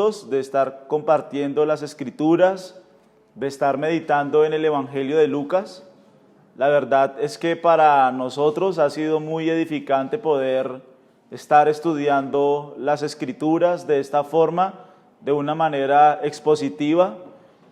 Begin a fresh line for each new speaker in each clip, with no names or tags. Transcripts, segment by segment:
de estar compartiendo las Escrituras, de estar meditando en el Evangelio de Lucas. La verdad es que para nosotros ha sido muy edificante poder estar estudiando las Escrituras de esta forma, de una manera expositiva.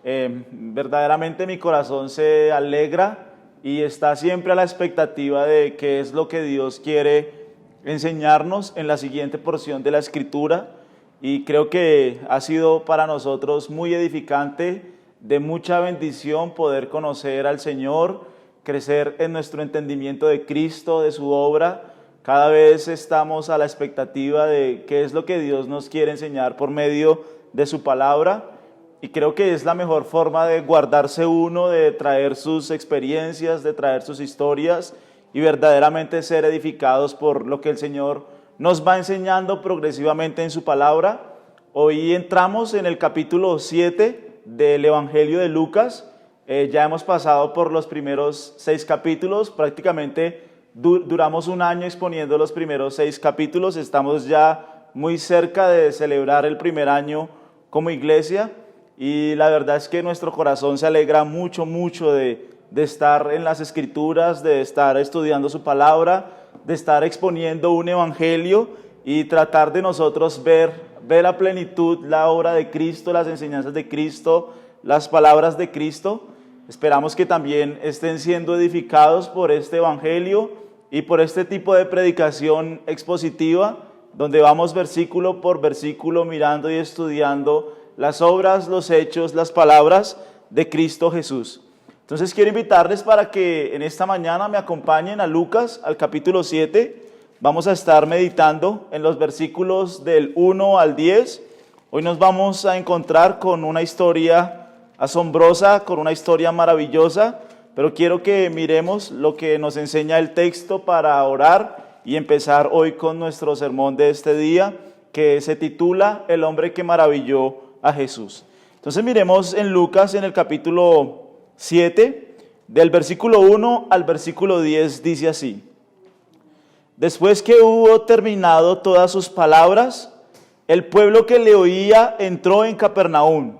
Verdaderamente mi corazón se alegra y está siempre a la expectativa de qué es lo que Dios quiere enseñarnos en la siguiente porción de la Escritura. Y creo que ha sido para nosotros muy edificante, de mucha bendición poder conocer al Señor, crecer en nuestro entendimiento de Cristo, de su obra. Cada vez estamos a la expectativa de qué es lo que Dios nos quiere enseñar por medio de su palabra. Y creo que es la mejor forma de guardarse uno, de traer sus experiencias, de traer sus historias y verdaderamente ser edificados por lo que el Señor nos va enseñando progresivamente en su palabra. Hoy entramos en el capítulo 7 del Evangelio de Lucas. Ya hemos pasado por los primeros 6 capítulos, prácticamente duramos un año exponiendo los primeros 6 capítulos. Estamos ya muy cerca de celebrar el primer año como iglesia y la verdad es que nuestro corazón se alegra mucho de estar en las Escrituras, de estar estudiando su palabra, de estar exponiendo un evangelio y tratar de nosotros ver a plenitud la obra de Cristo, las enseñanzas de Cristo, las palabras de Cristo. Esperamos que también estén siendo edificados por este evangelio y por este tipo de predicación expositiva, donde vamos versículo por versículo mirando y estudiando las obras, los hechos, las palabras de Cristo Jesús. Entonces quiero invitarles para que en esta mañana me acompañen a Lucas, al capítulo 7. Vamos a estar meditando en los versículos del 1 al 10. Hoy nos vamos a encontrar con una historia asombrosa, con una historia maravillosa, pero quiero que miremos lo que nos enseña el texto para orar y empezar hoy con nuestro sermón de este día, que se titula El hombre que maravilló a Jesús. Entonces miremos en Lucas, en el capítulo 7, del versículo 1 al versículo 10, dice así: Después que hubo terminado todas sus palabras, el pueblo que le oía entró en Capernaum,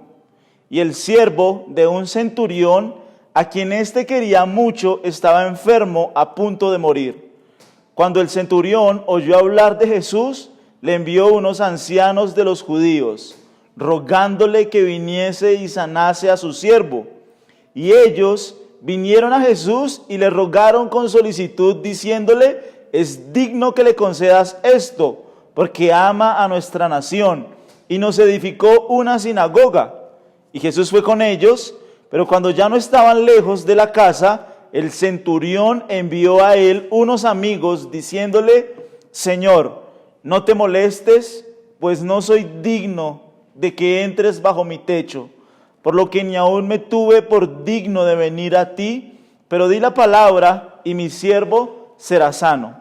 y el siervo de un centurión, a quien éste quería mucho, estaba enfermo a punto de morir. Cuando el centurión oyó hablar de Jesús, le envió unos ancianos de los judíos, rogándole que viniese y sanase a su siervo. Y ellos vinieron a Jesús y le rogaron con solicitud, diciéndole: es digno que le concedas esto, porque ama a nuestra nación y nos edificó una sinagoga. Y Jesús fue con ellos, pero cuando ya no estaban lejos de la casa, el centurión envió a él unos amigos, diciéndole: Señor, no te molestes, pues no soy digno de que entres bajo mi techo, por lo que ni aún me tuve por digno de venir a ti, pero di la palabra y mi siervo será sano.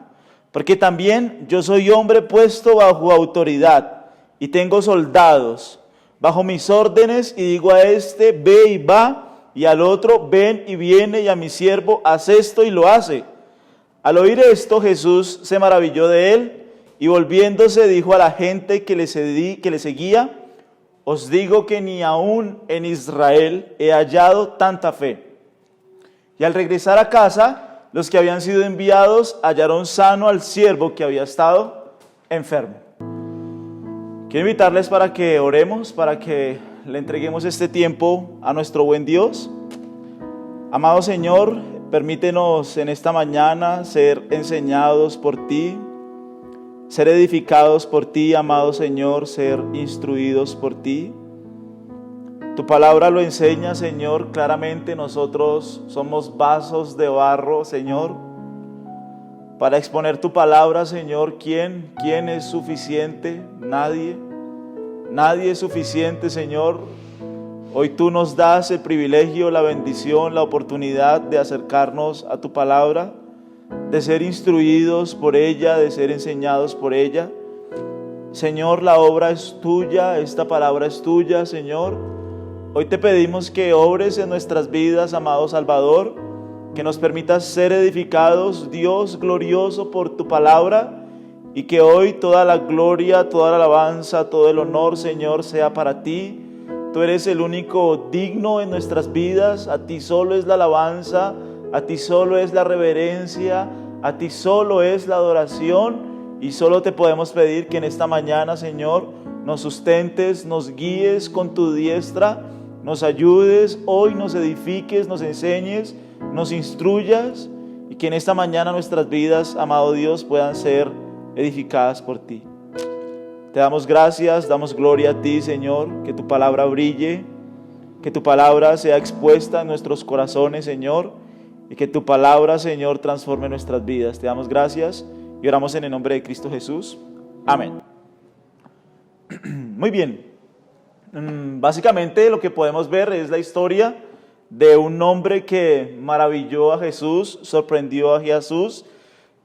Porque también yo soy hombre puesto bajo autoridad y tengo soldados bajo mis órdenes, y digo a este: ve y va, y al otro: ven y viene, y a mi siervo: haz esto, y lo hace. Al oír esto, Jesús se maravilló de él, y volviéndose dijo a la gente que le seguía: os digo que ni aún en Israel he hallado tanta fe. Y al regresar a casa, los que habían sido enviados hallaron sano al siervo que había estado enfermo. Quiero invitarles para que oremos, para que le entreguemos este tiempo a nuestro buen Dios. Amado Señor, permítenos en esta mañana ser enseñados por ti, ser edificados por ti, amado Señor, ser instruidos por ti. Tu palabra lo enseña, Señor, claramente. Nosotros somos vasos de barro, Señor, para exponer tu palabra, Señor. ¿Quién es suficiente? Nadie es suficiente, Señor. Hoy tú nos das el privilegio, la bendición, la oportunidad de acercarnos a tu palabra, de ser instruidos por ella, de ser enseñados por ella. Señor, la obra es tuya, esta palabra es tuya, Señor. Hoy te pedimos que obres en nuestras vidas, amado Salvador, que nos permitas ser edificados, Dios glorioso, por tu palabra, y que hoy toda la gloria, toda la alabanza, todo el honor, Señor, sea para ti. Tú eres el único digno en nuestras vidas, a ti solo es la alabanza, a ti solo es la reverencia, a ti solo es la adoración, y solo te podemos pedir que en esta mañana, Señor, nos sustentes, nos guíes con tu diestra, nos ayudes, hoy nos edifiques, nos enseñes, nos instruyas, y que en esta mañana nuestras vidas, amado Dios, puedan ser edificadas por ti. Te damos gracias, damos gloria a ti, Señor, que tu palabra brille, que tu palabra sea expuesta en nuestros corazones, Señor, y que tu palabra, Señor, transforme nuestras vidas. Te damos gracias y oramos en el nombre de Cristo Jesús. Amén. Muy bien. Básicamente lo que podemos ver es la historia de un hombre que maravilló a Jesús, sorprendió a Jesús.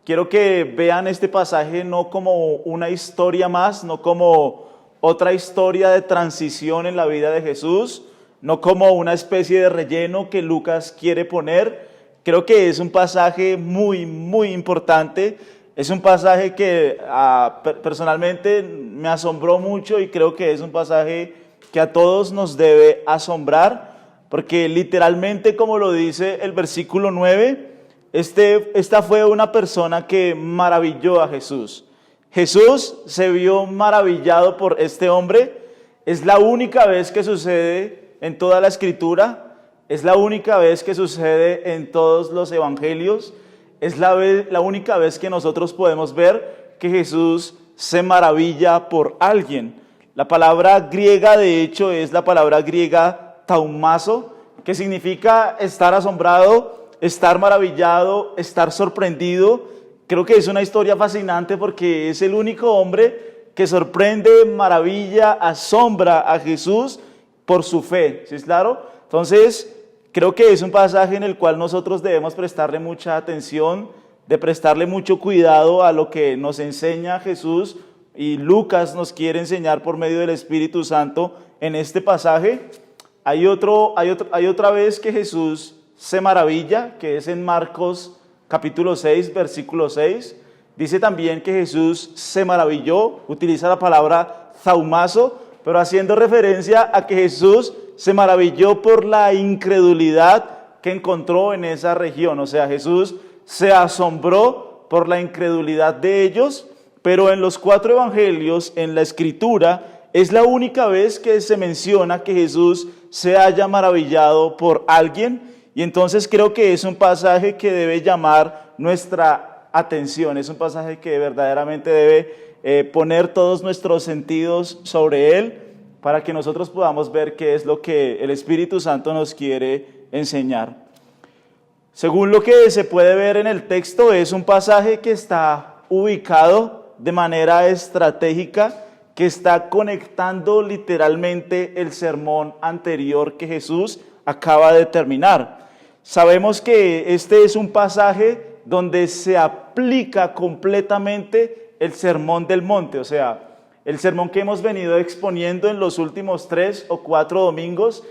Quiero que vean este pasaje no como una historia más, no como otra historia de transición en la vida de Jesús, no como una especie de relleno que Lucas quiere poner. Creo que es un pasaje muy, muy importante. Es un pasaje que personalmente me asombró mucho y creo que es un pasaje que a todos nos debe asombrar, porque literalmente, como lo dice el versículo 9, esta fue una persona que maravilló a Jesús. Jesús se vio maravillado por este hombre. Es la única vez que sucede en toda la Escritura. Es la única vez que sucede en todos los evangelios. Es la única vez que nosotros podemos ver que Jesús se maravilla por alguien. La palabra griega, de hecho, es la palabra griega taumazo, que significa estar asombrado, estar maravillado, estar sorprendido. Creo que es una historia fascinante porque es el único hombre que sorprende, maravilla, asombra a Jesús por su fe. ¿Sí es claro? Entonces, creo que es un pasaje en el cual nosotros debemos prestarle mucha atención, de prestarle mucho cuidado a lo que nos enseña Jesús y Lucas nos quiere enseñar por medio del Espíritu Santo en este pasaje. Hay otra vez que Jesús se maravilla, que es en Marcos capítulo 6, versículo 6. Dice también que Jesús se maravilló, utiliza la palabra thaumazo, pero haciendo referencia a que Jesús se maravilló por la incredulidad que encontró en esa región. O sea, Jesús se asombró por la incredulidad de ellos, pero en los 4 evangelios, en la Escritura, es la única vez que se menciona que Jesús se haya maravillado por alguien. Y entonces creo que es un pasaje que debe llamar nuestra atención, es un pasaje que verdaderamente debe poner todos nuestros sentidos sobre él para que nosotros podamos ver qué es lo que el Espíritu Santo nos quiere enseñar. Según lo que se puede ver en el texto, es un pasaje que está ubicado de manera estratégica, que está conectando literalmente el sermón anterior que Jesús acaba de terminar. Sabemos que este es un pasaje donde se aplica completamente el sermón del monte, o sea, el sermón que hemos venido exponiendo en los últimos 3 o 4 domingos.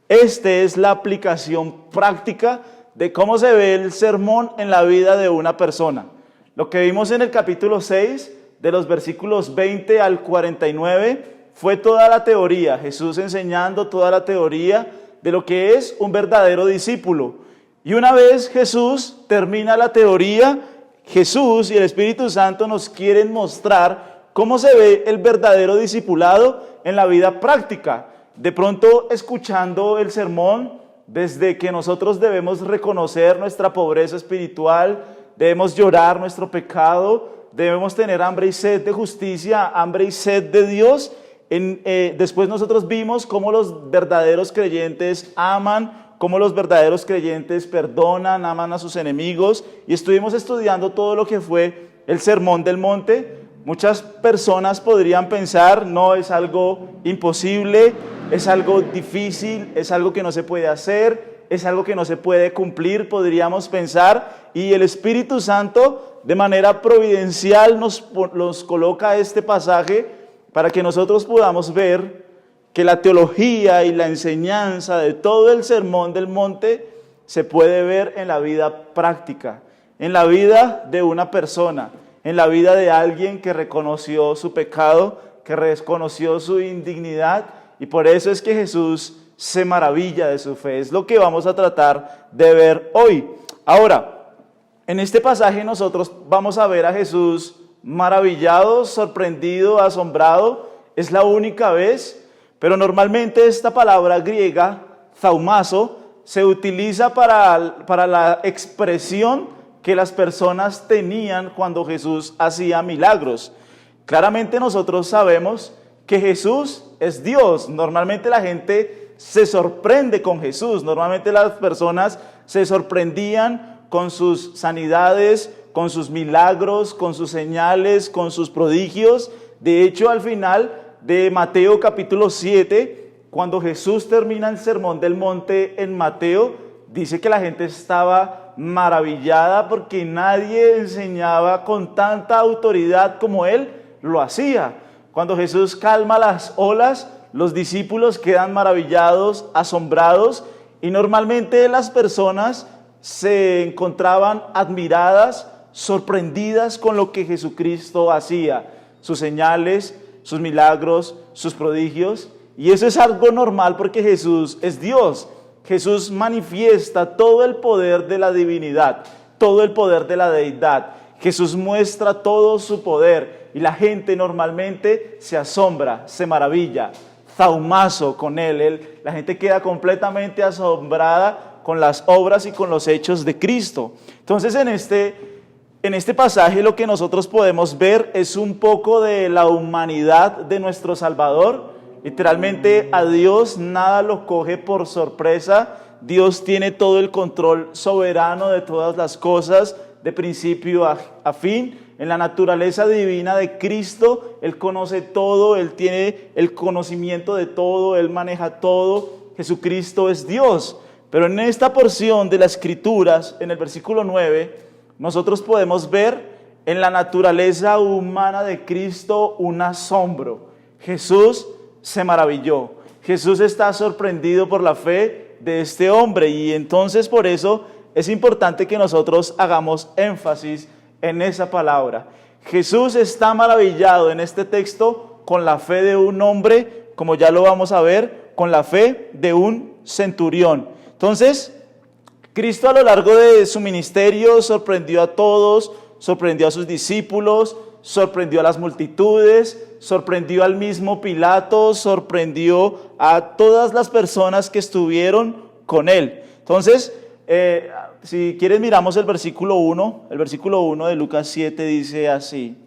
Esta es la aplicación práctica de cómo se ve el sermón en la vida de una persona. Lo que vimos en el capítulo 6, de los versículos 20 al 49, fue toda la teoría, Jesús enseñando toda la teoría de lo que es un verdadero discípulo. Y una vez Jesús termina la teoría, Jesús y el Espíritu Santo nos quieren mostrar cómo se ve el verdadero discipulado en la vida práctica. De pronto, escuchando el sermón, desde que nosotros debemos reconocer nuestra pobreza espiritual, debemos llorar nuestro pecado, debemos tener hambre y sed de justicia, hambre y sed de Dios. Después nosotros vimos cómo los verdaderos creyentes aman, cómo los verdaderos creyentes perdonan, aman a sus enemigos, y estuvimos estudiando todo lo que fue el Sermón del Monte. Muchas personas podrían pensar, no, es algo imposible, es algo difícil, es algo que no se puede hacer, es algo que no se puede cumplir, podríamos pensar, y el Espíritu Santo de manera providencial nos coloca este pasaje para que nosotros podamos ver que la teología y la enseñanza de todo el Sermón del Monte se puede ver en la vida práctica, en la vida de una persona, en la vida de alguien que reconoció su pecado, que reconoció su indignidad, y por eso es que Jesús se maravilla de su fe. Es lo que vamos a tratar de ver hoy. Ahora, en este pasaje nosotros vamos a ver a Jesús maravillado, sorprendido, asombrado. Es la única vez, pero normalmente esta palabra griega, thaumazo, se utiliza para la expresión que las personas tenían cuando Jesús hacía milagros. Claramente nosotros sabemos que Jesús es Dios. Normalmente la gente se sorprende con Jesús. Normalmente las personas se sorprendían con sus sanidades, con sus milagros, con sus señales, con sus prodigios. De hecho, al final de Mateo capítulo 7, cuando Jesús termina el sermón del monte en Mateo, dice que la gente estaba maravillada porque nadie enseñaba con tanta autoridad como él lo hacía. Cuando Jesús calma las olas, los discípulos quedan maravillados, asombrados, y normalmente las personas se encontraban admiradas, sorprendidas con lo que Jesucristo hacía, sus señales, sus milagros, sus prodigios. Y eso es algo normal porque Jesús es Dios. Jesús manifiesta todo el poder de la divinidad, todo el poder de la deidad. Jesús muestra todo su poder y la gente normalmente se asombra, se maravilla, thaumazo con él. La gente queda completamente asombrada con las obras y con los hechos de Cristo. Entonces en este pasaje lo que nosotros podemos ver es un poco de la humanidad de nuestro Salvador. Literalmente a Dios nada lo coge por sorpresa. Dios tiene todo el control soberano de todas las cosas, de principio a fin. En la naturaleza divina de Cristo, Él conoce todo, Él tiene el conocimiento de todo, Él maneja todo. Jesucristo es Dios. Pero en esta porción de las Escrituras, en el versículo 9, nosotros podemos ver en la naturaleza humana de Cristo un asombro. Jesús se maravilló. Jesús está sorprendido por la fe de este hombre, y entonces por eso es importante que nosotros hagamos énfasis en esa palabra. Jesús está maravillado en este texto con la fe de un hombre, como ya lo vamos a ver, con la fe de un centurión. Entonces, Cristo a lo largo de su ministerio sorprendió a todos, sorprendió a sus discípulos, sorprendió a las multitudes, sorprendió al mismo Pilato, sorprendió a todas las personas que estuvieron con él. Entonces, si quieres miramos el versículo 1. El versículo 1 de Lucas 7 dice así: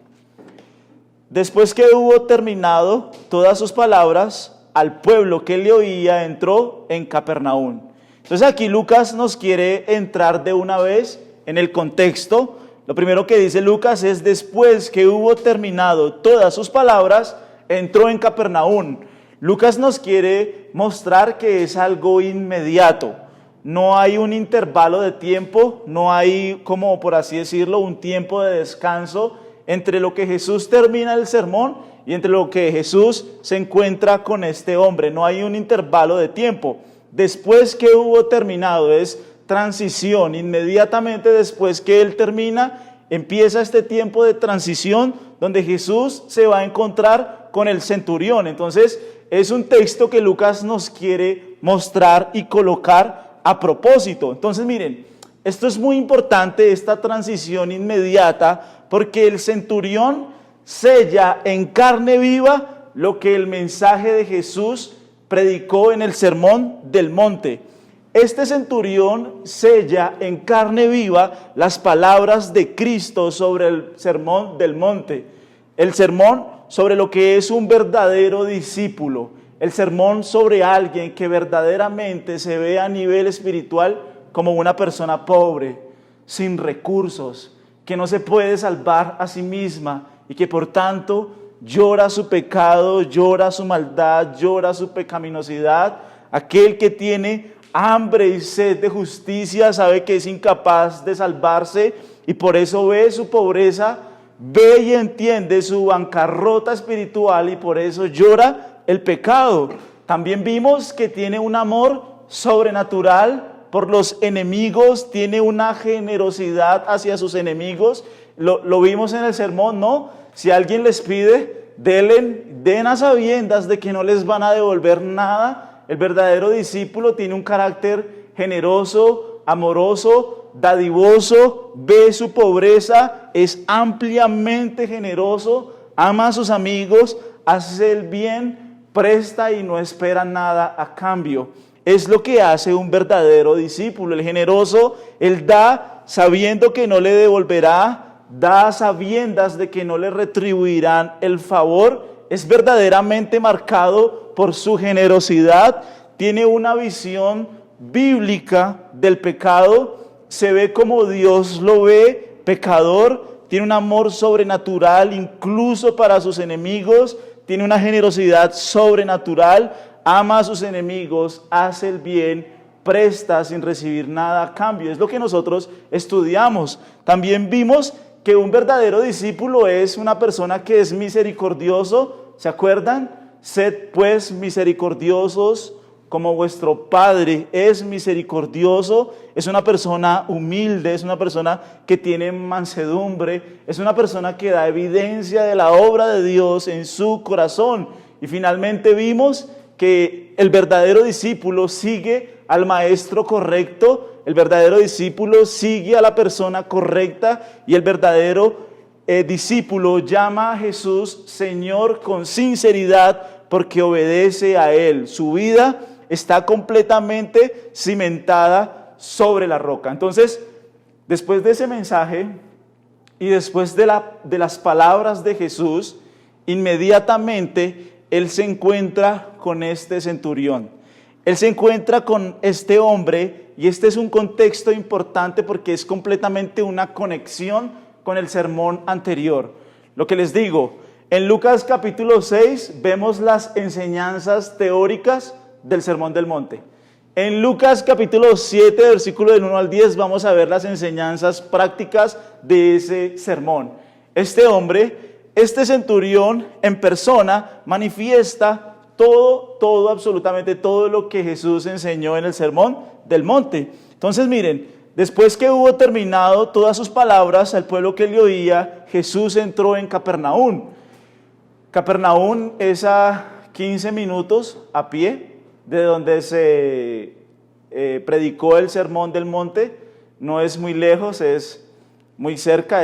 después que hubo terminado todas sus palabras, al pueblo que le oía entró en Capernaum. Entonces aquí Lucas nos quiere entrar de una vez en el contexto. Lo primero que dice Lucas es: después que hubo terminado todas sus palabras, entró en Capernaum. Lucas nos quiere mostrar que es algo inmediato. No hay un intervalo de tiempo, no hay, como por así decirlo, un tiempo de descanso entre lo que Jesús termina el sermón y entre lo que Jesús se encuentra con este hombre. No hay un intervalo de tiempo. Después que hubo terminado es transición. Inmediatamente después que él termina, empieza este tiempo de transición donde Jesús se va a encontrar con el centurión. Entonces es un texto que Lucas nos quiere mostrar y colocar a propósito. Entonces miren, esto es muy importante, esta transición inmediata, porque el centurión sella en carne viva lo que el mensaje de Jesús predicó en el Sermón del Monte. Este centurión sella en carne viva las palabras de Cristo sobre el Sermón del Monte. El sermón sobre lo que es un verdadero discípulo. El sermón sobre alguien que verdaderamente se ve a nivel espiritual como una persona pobre, sin recursos, que no se puede salvar a sí misma y que por tanto llora su pecado, llora su maldad, llora su pecaminosidad. Aquel que tiene hambre y sed de justicia sabe que es incapaz de salvarse y por eso ve su pobreza, ve y entiende su bancarrota espiritual y por eso llora el pecado. También vimos que tiene un amor sobrenatural por los enemigos, tiene una generosidad hacia sus enemigos. lo vimos en el sermón, ¿no? Si alguien les pide, den a sabiendas de que no les van a devolver nada. El verdadero discípulo tiene un carácter generoso, amoroso, dadivoso, ve su pobreza, es ampliamente generoso, ama a sus amigos, hace el bien, presta y no espera nada a cambio. Es lo que hace un verdadero discípulo. El generoso, él da sabiendo que no le devolverá, da a sabiendas de que no le retribuirán el favor, es verdaderamente marcado por su generosidad, tiene una visión bíblica del pecado, se ve como Dios lo ve, pecador, tiene un amor sobrenatural incluso para sus enemigos, tiene una generosidad sobrenatural, ama a sus enemigos, hace el bien, presta sin recibir nada a cambio. Es lo que nosotros estudiamos. También vimos que un verdadero discípulo es una persona que es misericordioso. ¿Se acuerdan? Sed pues misericordiosos como vuestro Padre es misericordioso. Es una persona humilde, es una persona que tiene mansedumbre, es una persona que da evidencia de la obra de Dios en su corazón. Y finalmente vimos que el verdadero discípulo sigue al maestro correcto, el verdadero discípulo sigue a la persona correcta y el verdadero discípulo llama a Jesús Señor con sinceridad porque obedece a Él. Su vida está completamente cimentada sobre la roca. Entonces, después de ese mensaje y después de las palabras de Jesús, inmediatamente Él se encuentra con este centurión. Él se encuentra con este hombre y este es un contexto importante porque es completamente una conexión con el sermón anterior. Lo que les digo, en Lucas capítulo 6 vemos las enseñanzas teóricas del Sermón del Monte. En Lucas capítulo 7, versículo del 1 al 10, vamos a ver las enseñanzas prácticas de ese sermón. Este hombre, este centurión en persona, manifiesta todo, absolutamente todo lo que Jesús enseñó en el Sermón del Monte. Entonces miren, después que hubo terminado todas sus palabras al pueblo que le oía, Jesús entró en Capernaum. Capernaum es a 15 minutos a pie de donde se predicó el Sermón del Monte. No es muy lejos, es muy cerca,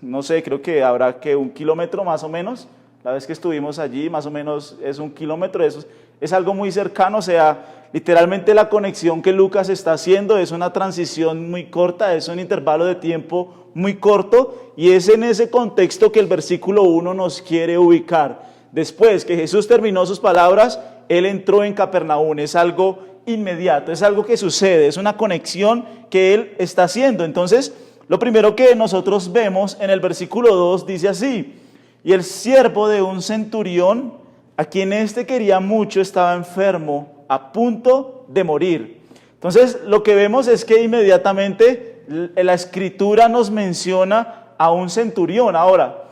no sé, creo que habrá que 1 kilómetro más o menos. La vez que estuvimos allí, más o menos es 1 kilómetro, es algo muy cercano, o sea, literalmente la conexión que Lucas está haciendo es una transición muy corta, es un intervalo de tiempo muy corto, y es en ese contexto que el versículo 1 nos quiere ubicar. Después que Jesús terminó sus palabras, Él entró en Capernaum, es algo inmediato, es algo que sucede, es una conexión que Él está haciendo. Entonces, lo primero que nosotros vemos en el versículo 2 dice así: y el siervo de un centurión, a quien éste quería mucho, estaba enfermo, a punto de morir. Entonces, lo que vemos es que inmediatamente la Escritura nos menciona a un centurión. Ahora,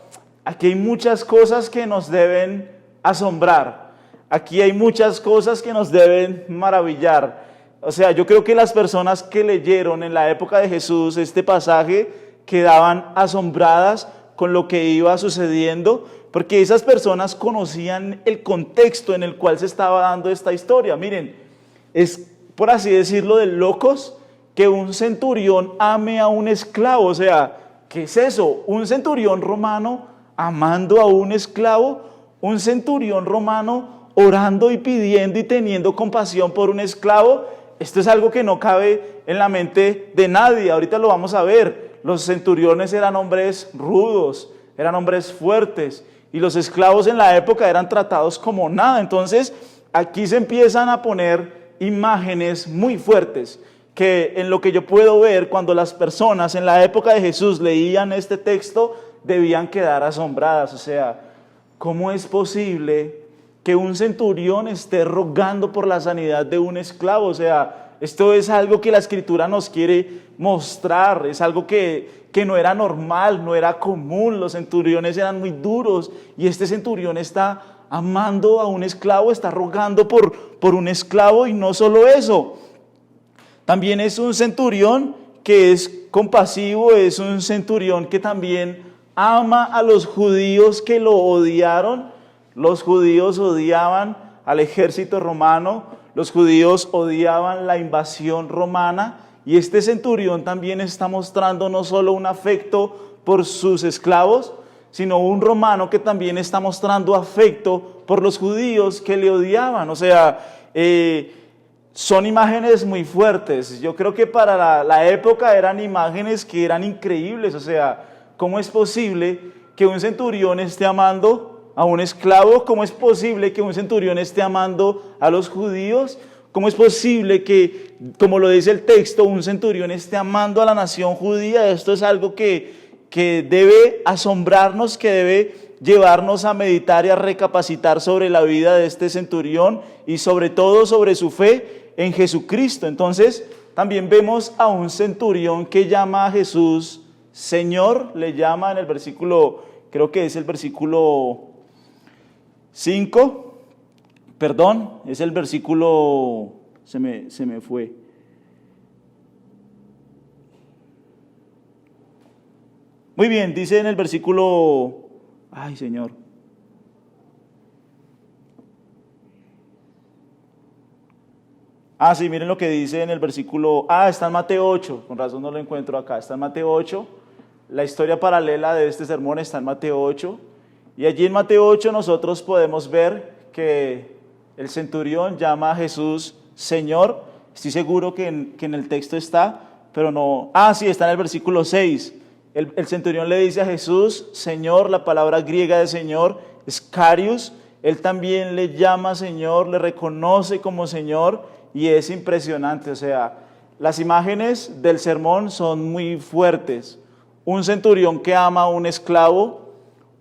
aquí hay muchas cosas que nos deben asombrar. Aquí hay muchas cosas que nos deben maravillar. O sea, yo creo que las personas que leyeron en la época de Jesús este pasaje quedaban asombradas con lo que iba sucediendo, porque esas personas conocían el contexto en el cual se estaba dando esta historia. Miren, es, por así decirlo, de locos que un centurión ame a un esclavo. O sea, ¿qué es eso? Un centurión romano amando a un esclavo, un centurión romano orando y pidiendo y teniendo compasión por un esclavo. Esto es algo que no cabe en la mente de nadie. Ahorita lo vamos a ver. Los centuriones eran hombres rudos, eran hombres fuertes, y los esclavos en la época eran tratados como nada. Entonces, aquí se empiezan a poner imágenes muy fuertes, que en lo que yo puedo ver, cuando las personas en la época de Jesús leían este texto, debían quedar asombradas. O sea, ¿cómo es posible que un centurión esté rogando por la sanidad de un esclavo? O sea, esto es algo que la Escritura nos quiere mostrar, es algo que no era normal, no era común. Los centuriones eran muy duros y este centurión está amando a un esclavo, está rogando por un esclavo. Y no solo eso, también es un centurión que es compasivo, es un centurión que también ama a los judíos que lo odiaron. Los judíos odiaban al ejército romano, los judíos odiaban la invasión romana, y este centurión también está mostrando no solo un afecto por sus esclavos, sino un romano que también está mostrando afecto por los judíos que le odiaban. O sea, son imágenes muy fuertes. Yo creo que para la época eran imágenes que eran increíbles. O sea, ¿cómo es posible que un centurión esté amando a un esclavo? ¿Cómo es posible que un centurión esté amando a los judíos? ¿Cómo es posible que, como lo dice el texto, un centurión esté amando a la nación judía? Esto es algo que debe asombrarnos, que debe llevarnos a meditar y a recapacitar sobre la vida de este centurión y sobre todo sobre su fe en Jesucristo. Entonces, también vemos a un centurión que llama a Jesús Señor, le llama en el versículo, creo que es el versículo 5, perdón, es el versículo, se me fue. Muy bien, dice en el versículo, ay Señor. Sí, miren lo que dice en el versículo, está en Mateo 8, con razón no lo encuentro acá, está en Mateo 8, la historia paralela de este sermón está en Mateo 8, y allí en Mateo 8 nosotros podemos ver que el centurión llama a Jesús Señor. Estoy seguro que en el texto está, pero no, sí, está en el versículo 6, el centurión le dice a Jesús Señor, la palabra griega de Señor es Kyrios, él también le llama Señor, le reconoce como Señor, y es impresionante. O sea, las imágenes del sermón son muy fuertes. Un centurión que ama a un esclavo,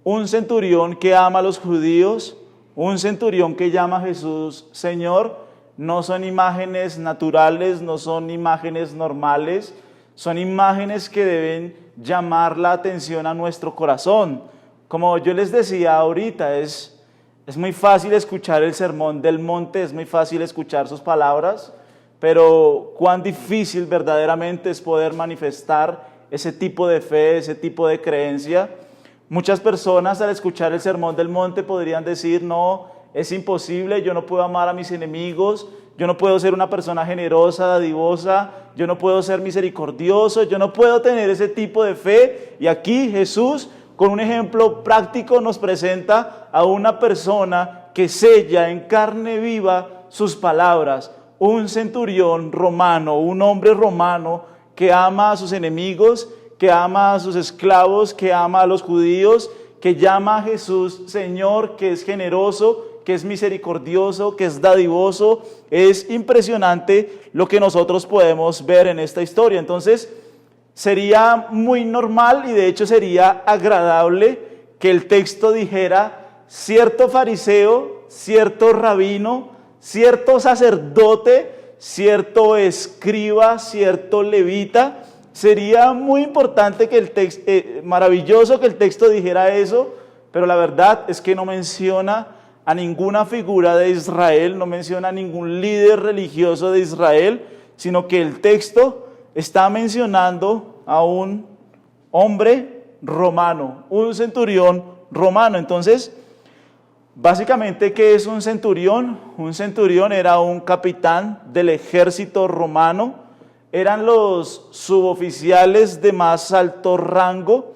un centurión que ama a los judíos, un centurión que llama a Jesús Señor, no son imágenes naturales, no son imágenes normales, son imágenes que deben llamar la atención a nuestro corazón. Como yo les decía ahorita, es muy fácil escuchar el sermón del monte, es muy fácil escuchar sus palabras, pero cuán difícil verdaderamente es poder manifestar ese tipo de fe, ese tipo de creencia. Muchas personas al escuchar el sermón del monte podrían decir, no, es imposible, yo no puedo amar a mis enemigos, yo no puedo ser una persona generosa, dadivosa, yo no puedo ser misericordioso, yo no puedo tener ese tipo de fe. Y aquí Jesús, con un ejemplo práctico, nos presenta a una persona que sella en carne viva sus palabras. Un centurión romano, un hombre romano que ama a sus enemigos, que ama a sus esclavos, que ama a los judíos, que llama a Jesús Señor, que es generoso, que es misericordioso, que es dadivoso. Es impresionante lo que nosotros podemos ver en esta historia. Entonces, sería muy normal y de hecho sería agradable que el texto dijera cierto fariseo, cierto rabino, cierto sacerdote, cierto escriba, cierto levita. Sería muy importante que el texto, maravilloso que el texto dijera eso, pero la verdad es que no menciona a ninguna figura de Israel, no menciona a ningún líder religioso de Israel, sino que el texto está mencionando a un hombre romano, un centurión romano. Entonces, básicamente, ¿qué es un centurión? Un centurión era un capitán del ejército romano, eran los suboficiales de más alto rango.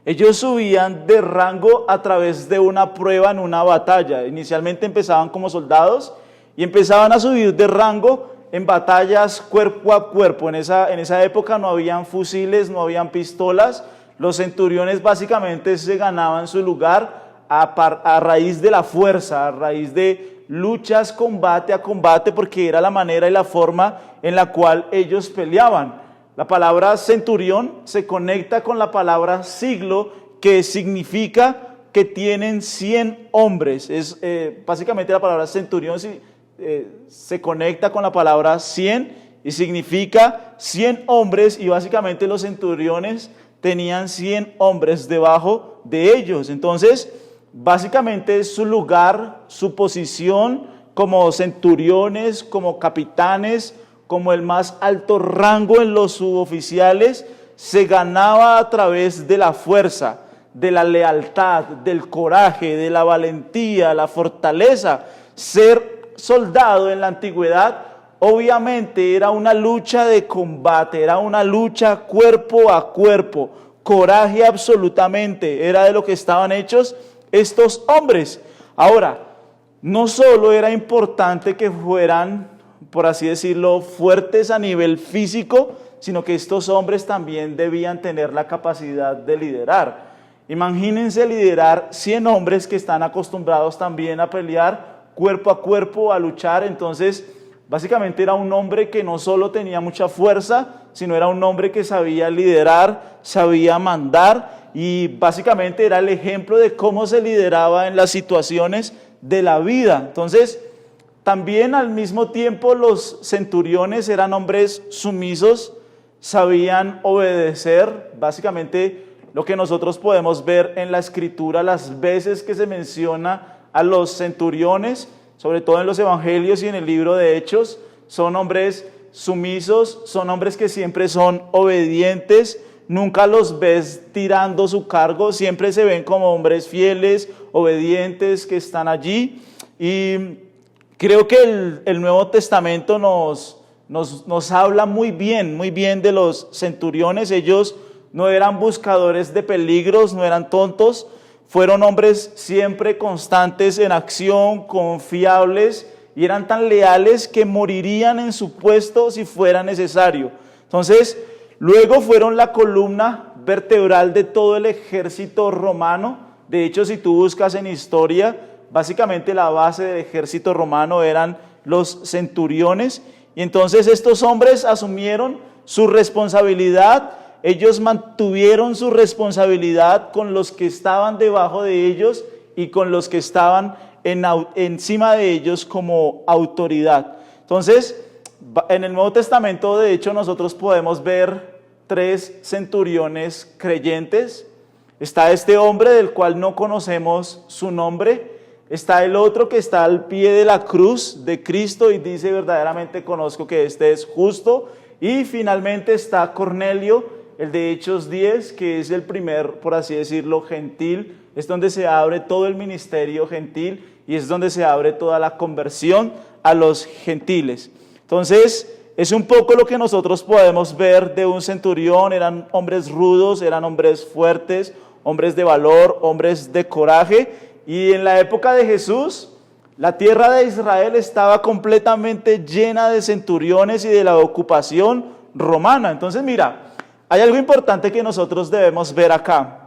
Ellos subían de rango a través de una prueba en una batalla. Inicialmente empezaban como soldados y empezaban a subir de rango en batallas cuerpo a cuerpo. En esa época no habían fusiles, no habían pistolas. Los centuriones básicamente se ganaban su lugar a raíz de la fuerza, a raíz de luchas combate a combate, porque era la manera y la forma en la cual ellos peleaban. La palabra centurión se conecta con la palabra siglo, que significa que tienen 100 hombres. Básicamente la palabra centurión se conecta con la palabra 100 y significa 100 hombres, y básicamente los centuriones tenían 100 hombres debajo de ellos. Entonces, básicamente su lugar, su posición como centuriones, como capitanes, como el más alto rango en los suboficiales, se ganaba a través de la fuerza, de la lealtad, del coraje, de la valentía, la fortaleza. Ser soldado en la antigüedad obviamente era una lucha de combate, era una lucha cuerpo a cuerpo, coraje absolutamente, era de lo que estaban hechos estos hombres. Ahora, no solo era importante que fueran, por así decirlo, fuertes a nivel físico, sino que estos hombres también debían tener la capacidad de liderar. Imagínense liderar 100 hombres que están acostumbrados también a pelear cuerpo a cuerpo, a luchar. Entonces, básicamente era un hombre que no solo tenía mucha fuerza, sino era un hombre que sabía liderar, sabía mandar, y básicamente era el ejemplo de cómo se lideraba en las situaciones de la vida. Entonces, también al mismo tiempo los centuriones eran hombres sumisos, sabían obedecer. Básicamente lo que nosotros podemos ver en la Escritura, las veces que se menciona a los centuriones, sobre todo en los evangelios y en el libro de Hechos, son hombres sumisos, son hombres que siempre son obedientes, nunca los ves tirando su cargo, siempre se ven como hombres fieles, obedientes, que están allí. Y creo que el Nuevo Testamento nos habla muy bien de los centuriones. Ellos no eran buscadores de peligros, no eran tontos, fueron hombres siempre constantes en acción, confiables, y eran tan leales que morirían en su puesto si fuera necesario. Entonces, luego fueron la columna vertebral de todo el ejército romano. De hecho, si tú buscas en historia, básicamente la base del ejército romano eran los centuriones. Y entonces estos hombres asumieron su responsabilidad, ellos mantuvieron su responsabilidad con los que estaban debajo de ellos y con los que estaban encima de ellos como autoridad. Entonces, en el Nuevo Testamento, de hecho, nosotros podemos ver 3 centuriones creyentes. Está este hombre del cual no conocemos su nombre. Está el otro que está al pie de la cruz de Cristo y dice: verdaderamente conozco que este es justo. Y finalmente está Cornelio, el de Hechos 10, que es el primer, por así decirlo, gentil. Es donde se abre todo el ministerio gentil y es donde se abre toda la conversión a los gentiles. Entonces, es un poco lo que nosotros podemos ver de un centurión. Eran hombres rudos, eran hombres fuertes, hombres de valor, hombres de coraje. Y en la época de Jesús, la tierra de Israel estaba completamente llena de centuriones y de la ocupación romana. Entonces, mira, hay algo importante que nosotros debemos ver acá.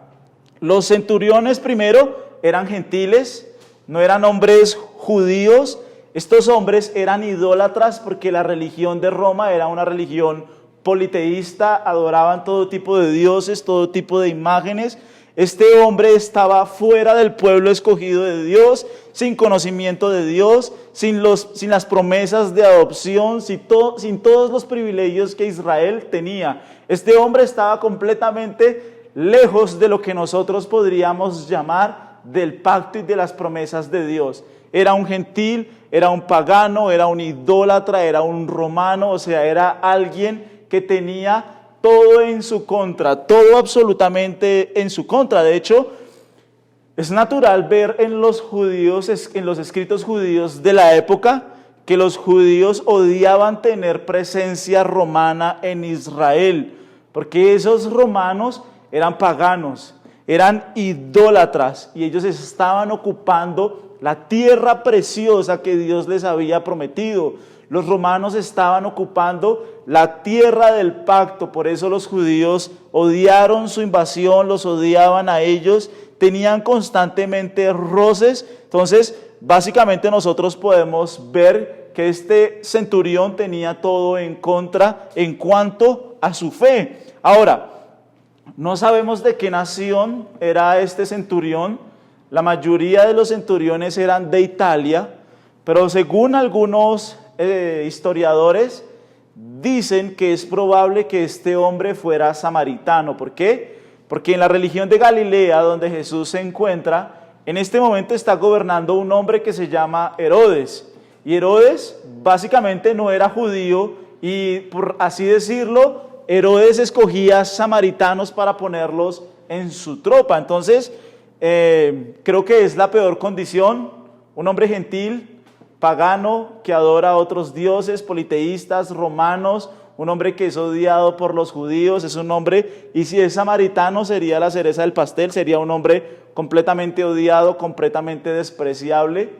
Los centuriones primero eran gentiles, no eran hombres judíos. Estos hombres eran idólatras porque la religión de Roma era una religión politeísta, adoraban todo tipo de dioses, todo tipo de imágenes. Este hombre estaba fuera del pueblo escogido de Dios, sin conocimiento de Dios, sin las promesas de adopción, sin todos los privilegios que Israel tenía. Este hombre estaba completamente lejos de lo que nosotros podríamos llamar del pacto y de las promesas de Dios. Era un gentil, era un pagano, era un idólatra, era un romano, o sea, era alguien que tenía todo en su contra, todo absolutamente en su contra. De hecho, es natural ver en los judíos, en los escritos judíos de la época, que los judíos odiaban tener presencia romana en Israel, porque esos romanos eran paganos, eran idólatras, y ellos estaban ocupando la tierra preciosa que Dios les había prometido. Los romanos estaban ocupando la tierra del pacto, por eso los judíos odiaron su invasión, los odiaban a ellos, tenían constantemente roces. Entonces, básicamente nosotros podemos ver que este centurión tenía todo en contra en cuanto a su fe. Ahora, no sabemos de qué nación era este centurión. La mayoría de los centuriones eran de Italia, pero según algunos historiadores dicen que es probable que este hombre fuera samaritano. ¿Por qué? Porque en la región de Galilea, donde Jesús se encuentra, en este momento está gobernando un hombre que se llama Herodes. Y Herodes básicamente no era judío, y por así decirlo, Herodes escogía samaritanos para ponerlos en su tropa. Entonces, creo que es la peor condición, un hombre gentil, pagano, que adora a otros dioses, politeístas, romanos, un hombre que es odiado por los judíos, es un hombre, y si es samaritano sería la cereza del pastel, sería un hombre completamente odiado, completamente despreciable,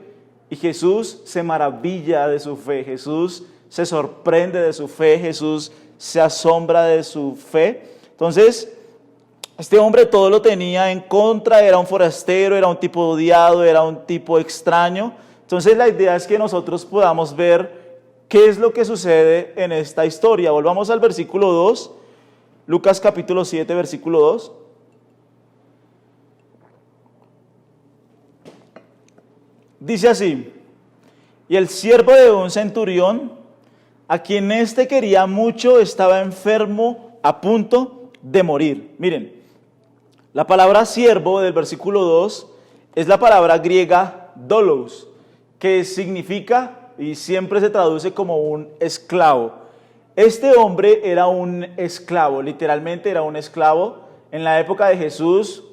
y Jesús se maravilla de su fe, Jesús se sorprende de su fe, Jesús se asombra de su fe. Entonces, este hombre todo lo tenía en contra, era un forastero, era un tipo odiado, era un tipo extraño. Entonces la idea es que nosotros podamos ver qué es lo que sucede en esta historia. Volvamos al versículo 2, Lucas capítulo 7, versículo 2. Dice así: y el siervo de un centurión, a quien éste quería mucho, estaba enfermo a punto de morir. Miren, la palabra siervo del versículo 2 es la palabra griega doulos, que significa y siempre se traduce como un esclavo. Este hombre era un esclavo, literalmente era un esclavo. En la época de Jesús,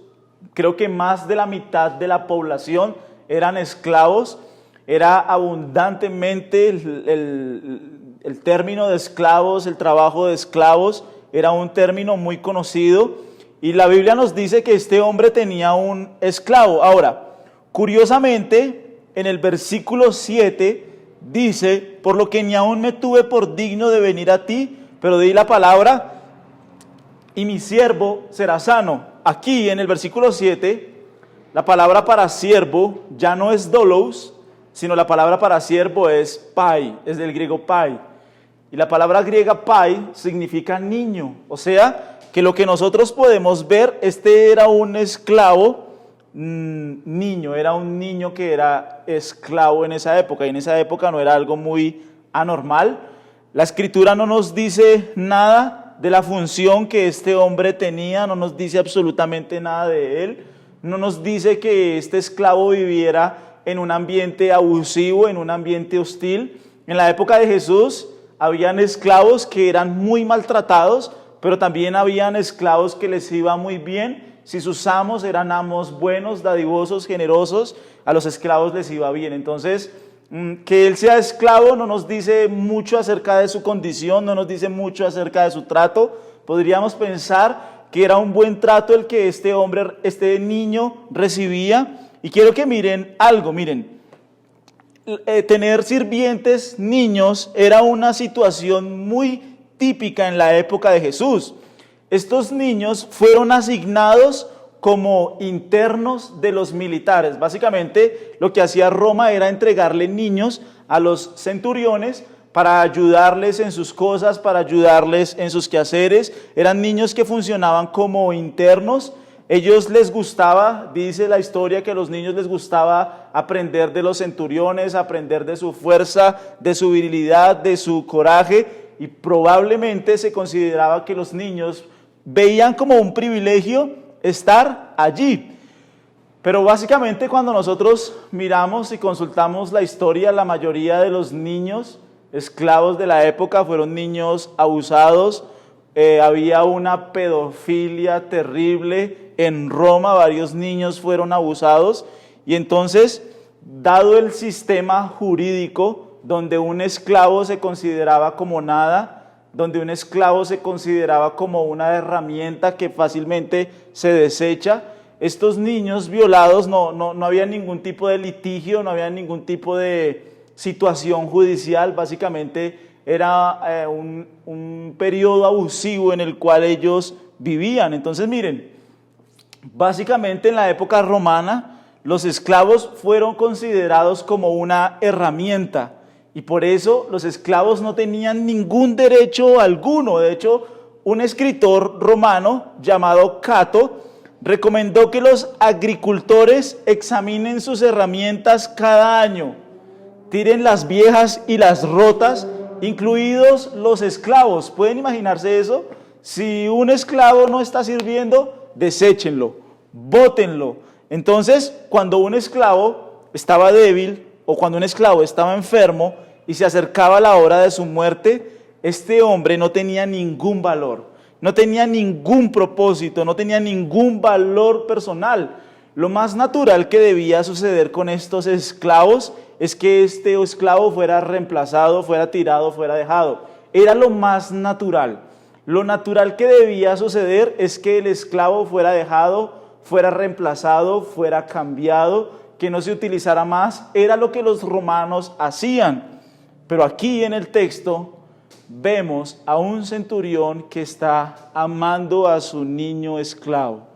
creo que más de la mitad de la población eran esclavos. Era abundantemente el término de esclavos, el trabajo de esclavos, era un término muy conocido. Y la Biblia nos dice que este hombre tenía un esclavo. Ahora, curiosamente, en el versículo 7 dice: por lo que ni aún me tuve por digno de venir a ti, pero di la palabra y mi siervo será sano. Aquí en el versículo 7, la palabra para siervo ya no es doulos, sino la palabra para siervo es pai, es del griego pai. Y la palabra griega pai significa niño, o sea, que lo que nosotros podemos ver, este era un esclavo niño, era un niño que era esclavo en esa época, y en esa época no era algo muy anormal. La escritura no nos dice nada de la función que este hombre tenía, no nos dice absolutamente nada de él, no nos dice que este esclavo viviera en un ambiente abusivo, en un ambiente hostil. En la época de Jesús habían esclavos que eran muy maltratados, pero también habían esclavos que les iba muy bien. Si sus amos eran amos buenos, dadivosos, generosos, a los esclavos les iba bien. Entonces, que él sea esclavo no nos dice mucho acerca de su condición, no nos dice mucho acerca de su trato. Podríamos pensar que era un buen trato el que este hombre, este niño recibía. Y quiero que miren algo, miren, tener sirvientes niños era una situación muy típica en la época de Jesús. Estos niños fueron asignados como internos de los militares. Básicamente lo que hacía Roma era entregarle niños a los centuriones para ayudarles en sus cosas, para ayudarles en sus quehaceres. Eran niños que funcionaban como internos. Ellos les gustaba, dice la historia, que a los niños les gustaba aprender de los centuriones, aprender de su fuerza, de su virilidad, de su coraje, y probablemente se consideraba que los niños veían como un privilegio estar allí. Pero básicamente cuando nosotros miramos y consultamos la historia, la mayoría de los niños esclavos de la época fueron niños abusados. Había una pedofilia terrible en Roma, varios niños fueron abusados, y entonces, dado el sistema jurídico donde un esclavo se consideraba como nada, donde un esclavo se consideraba como una herramienta que fácilmente se desecha, estos niños violados no había ningún tipo de litigio, no había ningún tipo de situación judicial. Básicamente era un periodo abusivo en el cual ellos vivían. Entonces miren, básicamente en la época romana los esclavos fueron considerados como una herramienta, y por eso los esclavos no tenían ningún derecho alguno. De hecho, un escritor romano llamado Cato recomendó que los agricultores examinen sus herramientas cada año, tiren las viejas y las rotas, incluidos los esclavos. ¿Pueden imaginarse eso? Si un esclavo no está sirviendo, deséchenlo, bótenlo. Entonces, cuando un esclavo estaba débil o cuando un esclavo estaba enfermo y se acercaba la hora de su muerte, este hombre no tenía ningún valor, no tenía ningún propósito, no tenía ningún valor personal. Lo más natural que debía suceder con estos esclavos es que este esclavo fuera reemplazado, fuera tirado, fuera dejado. Era lo más natural. Lo natural que debía suceder es que el esclavo fuera dejado, fuera reemplazado, fuera cambiado, que no se utilizara más. Era lo que los romanos hacían. Pero aquí en el texto vemos a un centurión que está amando a su niño esclavo.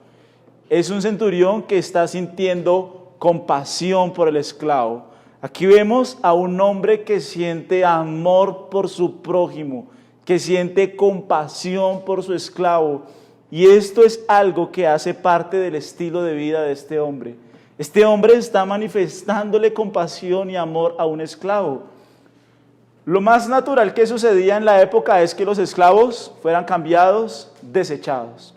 Es un centurión que está sintiendo compasión por el esclavo. Aquí vemos a un hombre que siente amor por su prójimo, que siente compasión por su esclavo. Y esto es algo que hace parte del estilo de vida de este hombre. Este hombre está manifestándole compasión y amor a un esclavo. Lo más natural que sucedía en la época es que los esclavos fueran cambiados, desechados.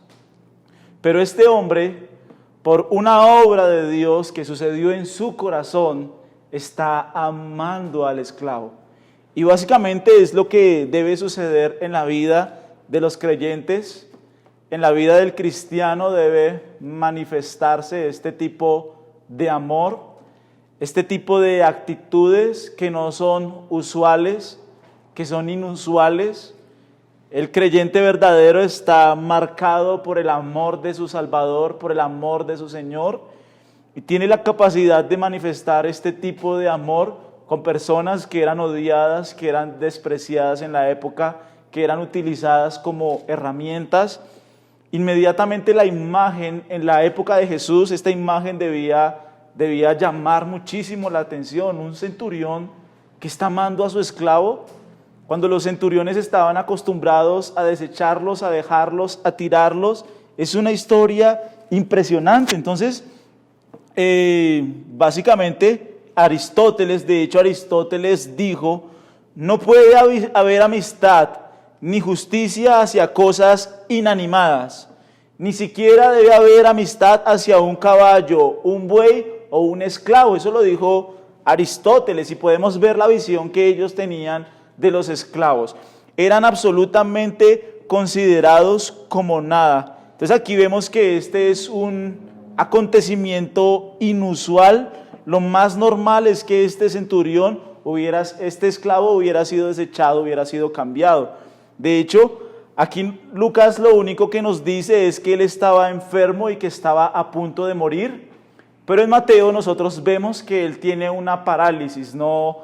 Pero este hombre, por una obra de Dios que sucedió en su corazón, está amando al esclavo. Y básicamente es lo que debe suceder en la vida de los creyentes. En la vida del cristiano debe manifestarse este tipo de amor, este tipo de actitudes que no son usuales, que son inusuales. El creyente verdadero está marcado por el amor de su Salvador, por el amor de su Señor, y tiene la capacidad de manifestar este tipo de amor con personas que eran odiadas, que eran despreciadas en la época, que eran utilizadas como herramientas. Inmediatamente la imagen en la época de Jesús, esta imagen debía llamar muchísimo la atención. Un centurión que está amando a su esclavo, cuando los centuriones estaban acostumbrados a desecharlos, a dejarlos, a tirarlos. Es una historia impresionante. Entonces, básicamente, Aristóteles dijo, no puede haber amistad ni justicia hacia cosas inanimadas, ni siquiera debe haber amistad hacia un caballo, un buey o un esclavo. Eso lo dijo Aristóteles, y podemos ver la visión que ellos tenían de los esclavos. Eran absolutamente considerados como nada. Entonces aquí vemos que este es un acontecimiento inusual. Lo más normal es que este esclavo hubiera sido desechado, hubiera sido cambiado. De hecho, aquí Lucas lo único que nos dice es que él estaba enfermo y que estaba a punto de morir. Pero en Mateo nosotros vemos que él tiene una parálisis. No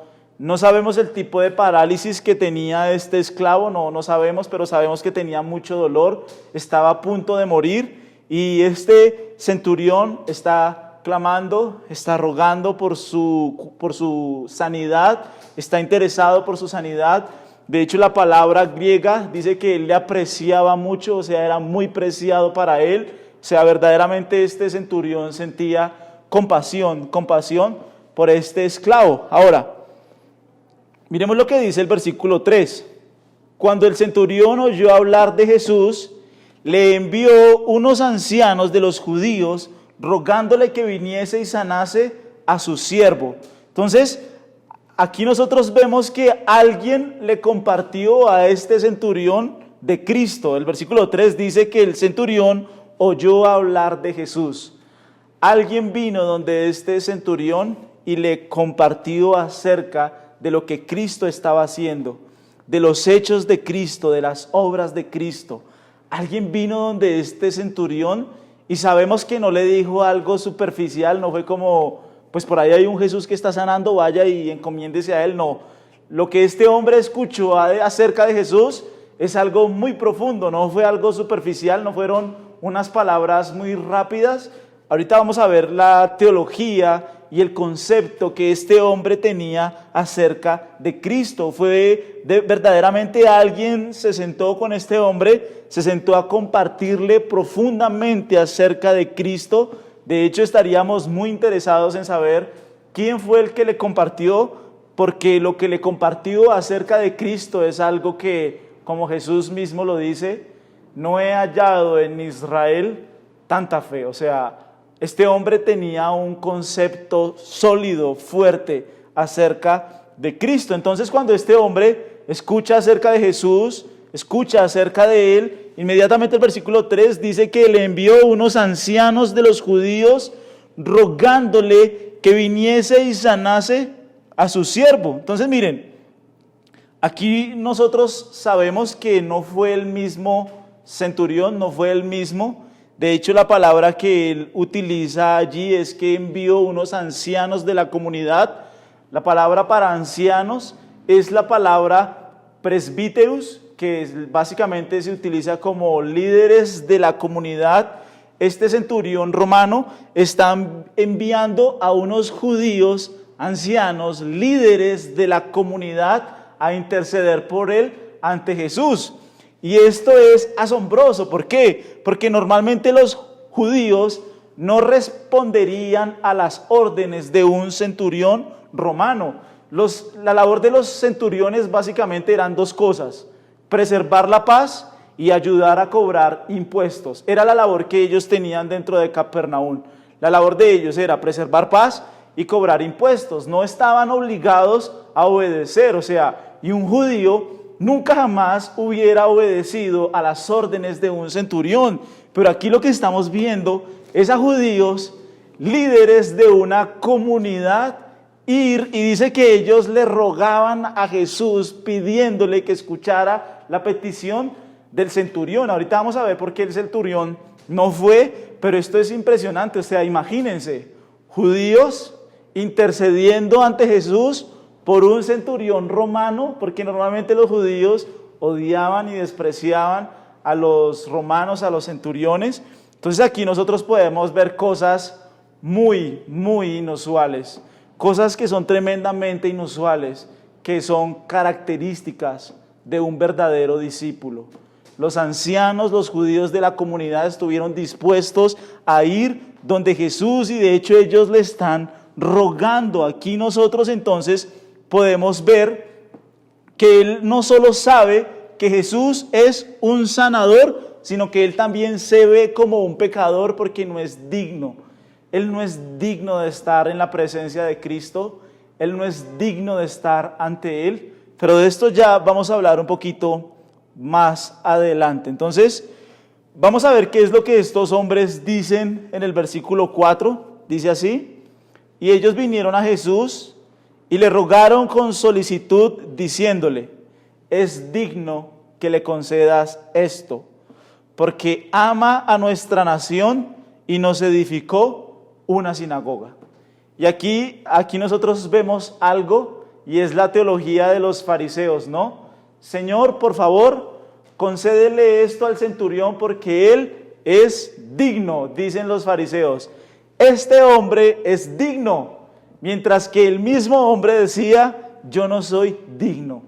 sabemos el tipo de parálisis que tenía este esclavo, no sabemos, pero sabemos que tenía mucho dolor, estaba a punto de morir, y este centurión está clamando, está rogando por su sanidad, está interesado por su sanidad. De hecho, la palabra griega dice que él le apreciaba mucho, o sea, era muy preciado para él. O sea, verdaderamente este centurión sentía compasión por este esclavo. Ahora, miremos lo que dice el versículo 3. Cuando el centurión oyó hablar de Jesús, le envió unos ancianos de los judíos rogándole que viniese y sanase a su siervo. Entonces, aquí nosotros vemos que alguien le compartió a este centurión de Cristo. El versículo 3 dice que el centurión oyó hablar de Jesús. Alguien vino donde este centurión y le compartió acerca de lo que Cristo estaba haciendo, de los hechos de Cristo, de las obras de Cristo. Alguien vino donde este centurión y sabemos que no le dijo algo superficial, no fue como, pues por ahí hay un Jesús que está sanando, vaya y encomiéndese a él. No, lo que este hombre escuchó acerca de Jesús es algo muy profundo, no fue algo superficial, no fueron unas palabras muy rápidas. Ahorita vamos a ver la teología y el concepto que este hombre tenía acerca de Cristo. Verdaderamente alguien se sentó con este hombre, se sentó a compartirle profundamente acerca de Cristo. De hecho, estaríamos muy interesados en saber quién fue el que le compartió, porque lo que le compartió acerca de Cristo es algo que, como Jesús mismo lo dice, no he hallado en Israel tanta fe. O sea, este hombre tenía un concepto sólido, fuerte, acerca de Cristo. Entonces, cuando este hombre escucha acerca de Jesús, escucha acerca de él. Inmediatamente el versículo 3 dice que le envió unos ancianos de los judíos rogándole que viniese y sanase a su siervo. Entonces miren, aquí nosotros sabemos que no fue el mismo centurión, no fue el mismo. De hecho, la palabra que él utiliza allí es que envió unos ancianos de la comunidad. La palabra para ancianos es la palabra presbíteros, que básicamente se utiliza como líderes de la comunidad. Este centurión romano está enviando a unos judíos ancianos, líderes de la comunidad, a interceder por él ante Jesús. Y esto es asombroso. ¿Por qué? Porque normalmente los judíos no responderían a las órdenes de un centurión romano. La labor de los centuriones básicamente eran dos cosas: preservar la paz y ayudar a cobrar impuestos. Era la labor que ellos tenían dentro de Capernaum. La labor de ellos era preservar paz y cobrar impuestos. No estaban obligados a obedecer, y un judío nunca jamás hubiera obedecido a las órdenes de un centurión. Pero aquí lo que estamos viendo es a judíos, líderes de una comunidad, ir, y dice que ellos le rogaban a Jesús pidiéndole que escuchara la petición del centurión. Ahorita vamos a ver por qué el centurión no fue, pero esto es impresionante. Imagínense, judíos intercediendo ante Jesús por un centurión romano, porque normalmente los judíos odiaban y despreciaban a los romanos, a los centuriones. Entonces aquí nosotros podemos ver cosas muy, muy inusuales, cosas que son tremendamente inusuales, que son características de un verdadero discípulo. Los ancianos, los judíos de la comunidad estuvieron dispuestos a ir donde Jesús, y de hecho ellos le están rogando. Aquí nosotros entonces podemos ver que él no solo sabe que Jesús es un sanador, sino que él también se ve como un pecador, porque no es digno. Él no es digno de estar en la presencia de Cristo. Él no es digno de estar ante él. Pero de esto ya vamos a hablar un poquito más adelante. Entonces, vamos a ver qué es lo que estos hombres dicen en el versículo 4. Dice así: y ellos vinieron a Jesús y le rogaron con solicitud, diciéndole: es digno que le concedas esto, porque ama a nuestra nación y nos edificó una sinagoga. Y aquí nosotros vemos algo, y es la teología de los fariseos, ¿no? Señor, por favor, concédele esto al centurión porque él es digno, dicen los fariseos. Este hombre es digno, mientras que el mismo hombre decía: yo no soy digno.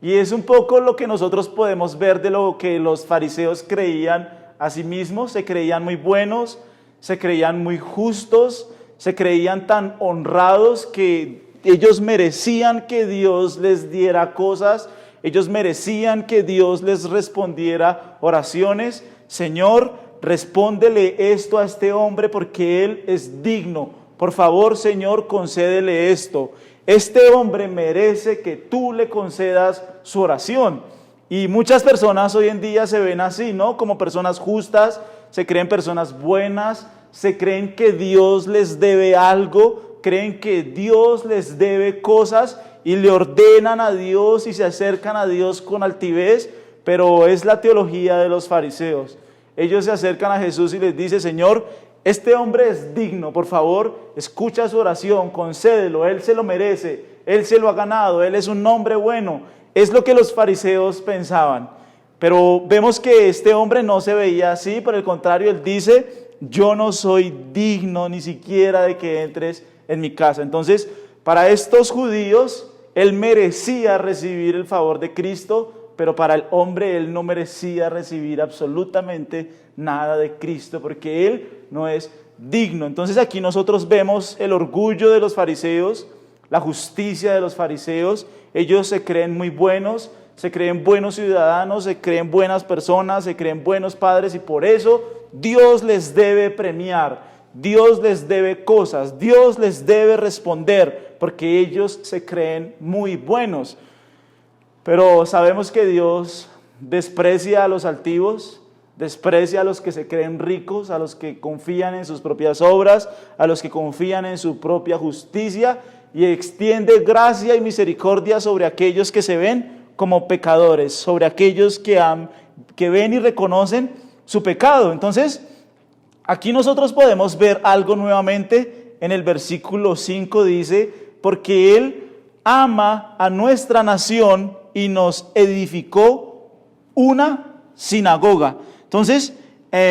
Y es un poco lo que nosotros podemos ver de lo que los fariseos creían a sí mismos. Se creían muy buenos, se creían muy justos, se creían tan honrados que ellos merecían que Dios les diera cosas, ellos merecían que Dios les respondiera oraciones. Señor, respóndele esto a este hombre porque él es digno. Por favor, Señor, concédele esto. Este hombre merece que tú le concedas su oración. Y muchas personas hoy en día se ven así, ¿no? Como personas justas, se creen personas buenas, se creen que Dios les debe algo, creen que Dios les debe cosas y le ordenan a Dios y se acercan a Dios con altivez, pero es la teología de los fariseos. Ellos se acercan a Jesús y les dice: Señor, este hombre es digno, por favor, escucha su oración, concédelo, él se lo merece, él se lo ha ganado, él es un hombre bueno. Es lo que los fariseos pensaban. Pero vemos que este hombre no se veía así, por el contrario, él dice: yo no soy digno ni siquiera de que entres en mi casa. Entonces, para estos judíos, él merecía recibir el favor de Cristo, pero para el hombre él no merecía recibir absolutamente nada de Cristo, porque él no es digno. Entonces aquí nosotros vemos el orgullo de los fariseos, la justicia de los fariseos. Ellos se creen muy buenos, se creen buenos ciudadanos, se creen buenas personas, se creen buenos padres, y por eso Dios les debe premiar, Dios les debe cosas, Dios les debe responder, porque ellos se creen muy buenos. Pero sabemos que Dios desprecia a los altivos, desprecia a los que se creen ricos, a los que confían en sus propias obras, a los que confían en su propia justicia, y extiende gracia y misericordia sobre aquellos que se ven como pecadores, sobre aquellos que ven y reconocen su pecado. Entonces, aquí nosotros podemos ver algo nuevamente. En el versículo 5 dice, porque Él ama a nuestra nación y nos edificó una sinagoga. Entonces,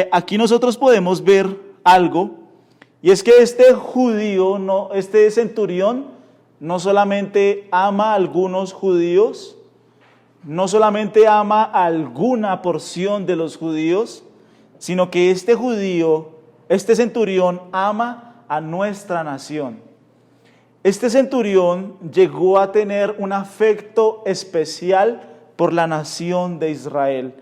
aquí nosotros podemos ver algo, y es que este centurión no solamente ama a algunos judíos, no solamente ama a alguna porción de los judíos, sino que este centurión ama a nuestra nación. Este centurión llegó a tener un afecto especial por la nación de Israel.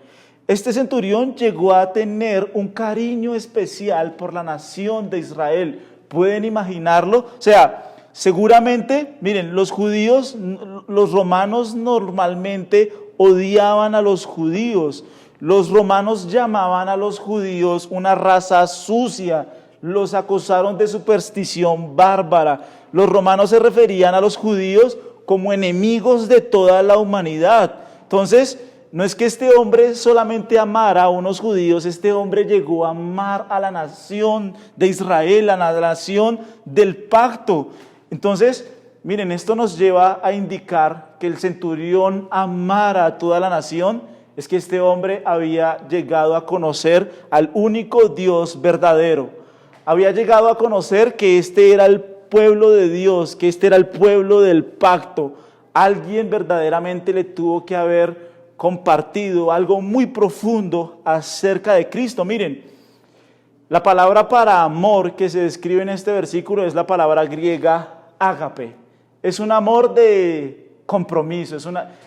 Este centurión llegó a tener un cariño especial por la nación de Israel. ¿Pueden imaginarlo? O sea, seguramente, miren, los romanos normalmente odiaban a los judíos. Los romanos llamaban a los judíos una raza sucia, los acusaron de superstición bárbara. Los romanos se referían a los judíos como enemigos de toda la humanidad. Entonces, no es que este hombre solamente amara a unos judíos, este hombre llegó a amar a la nación de Israel, a la nación del pacto. Entonces, miren, esto nos lleva a indicar que el centurión amara a toda la nación. Es que este hombre había llegado a conocer al único Dios verdadero. Había llegado a conocer que este era el pueblo de Dios, que este era el pueblo del pacto. Alguien verdaderamente le tuvo que haber compartido algo muy profundo acerca de Cristo. Miren, la palabra para amor que se describe en este versículo es la palabra griega ágape. Es un amor de compromiso,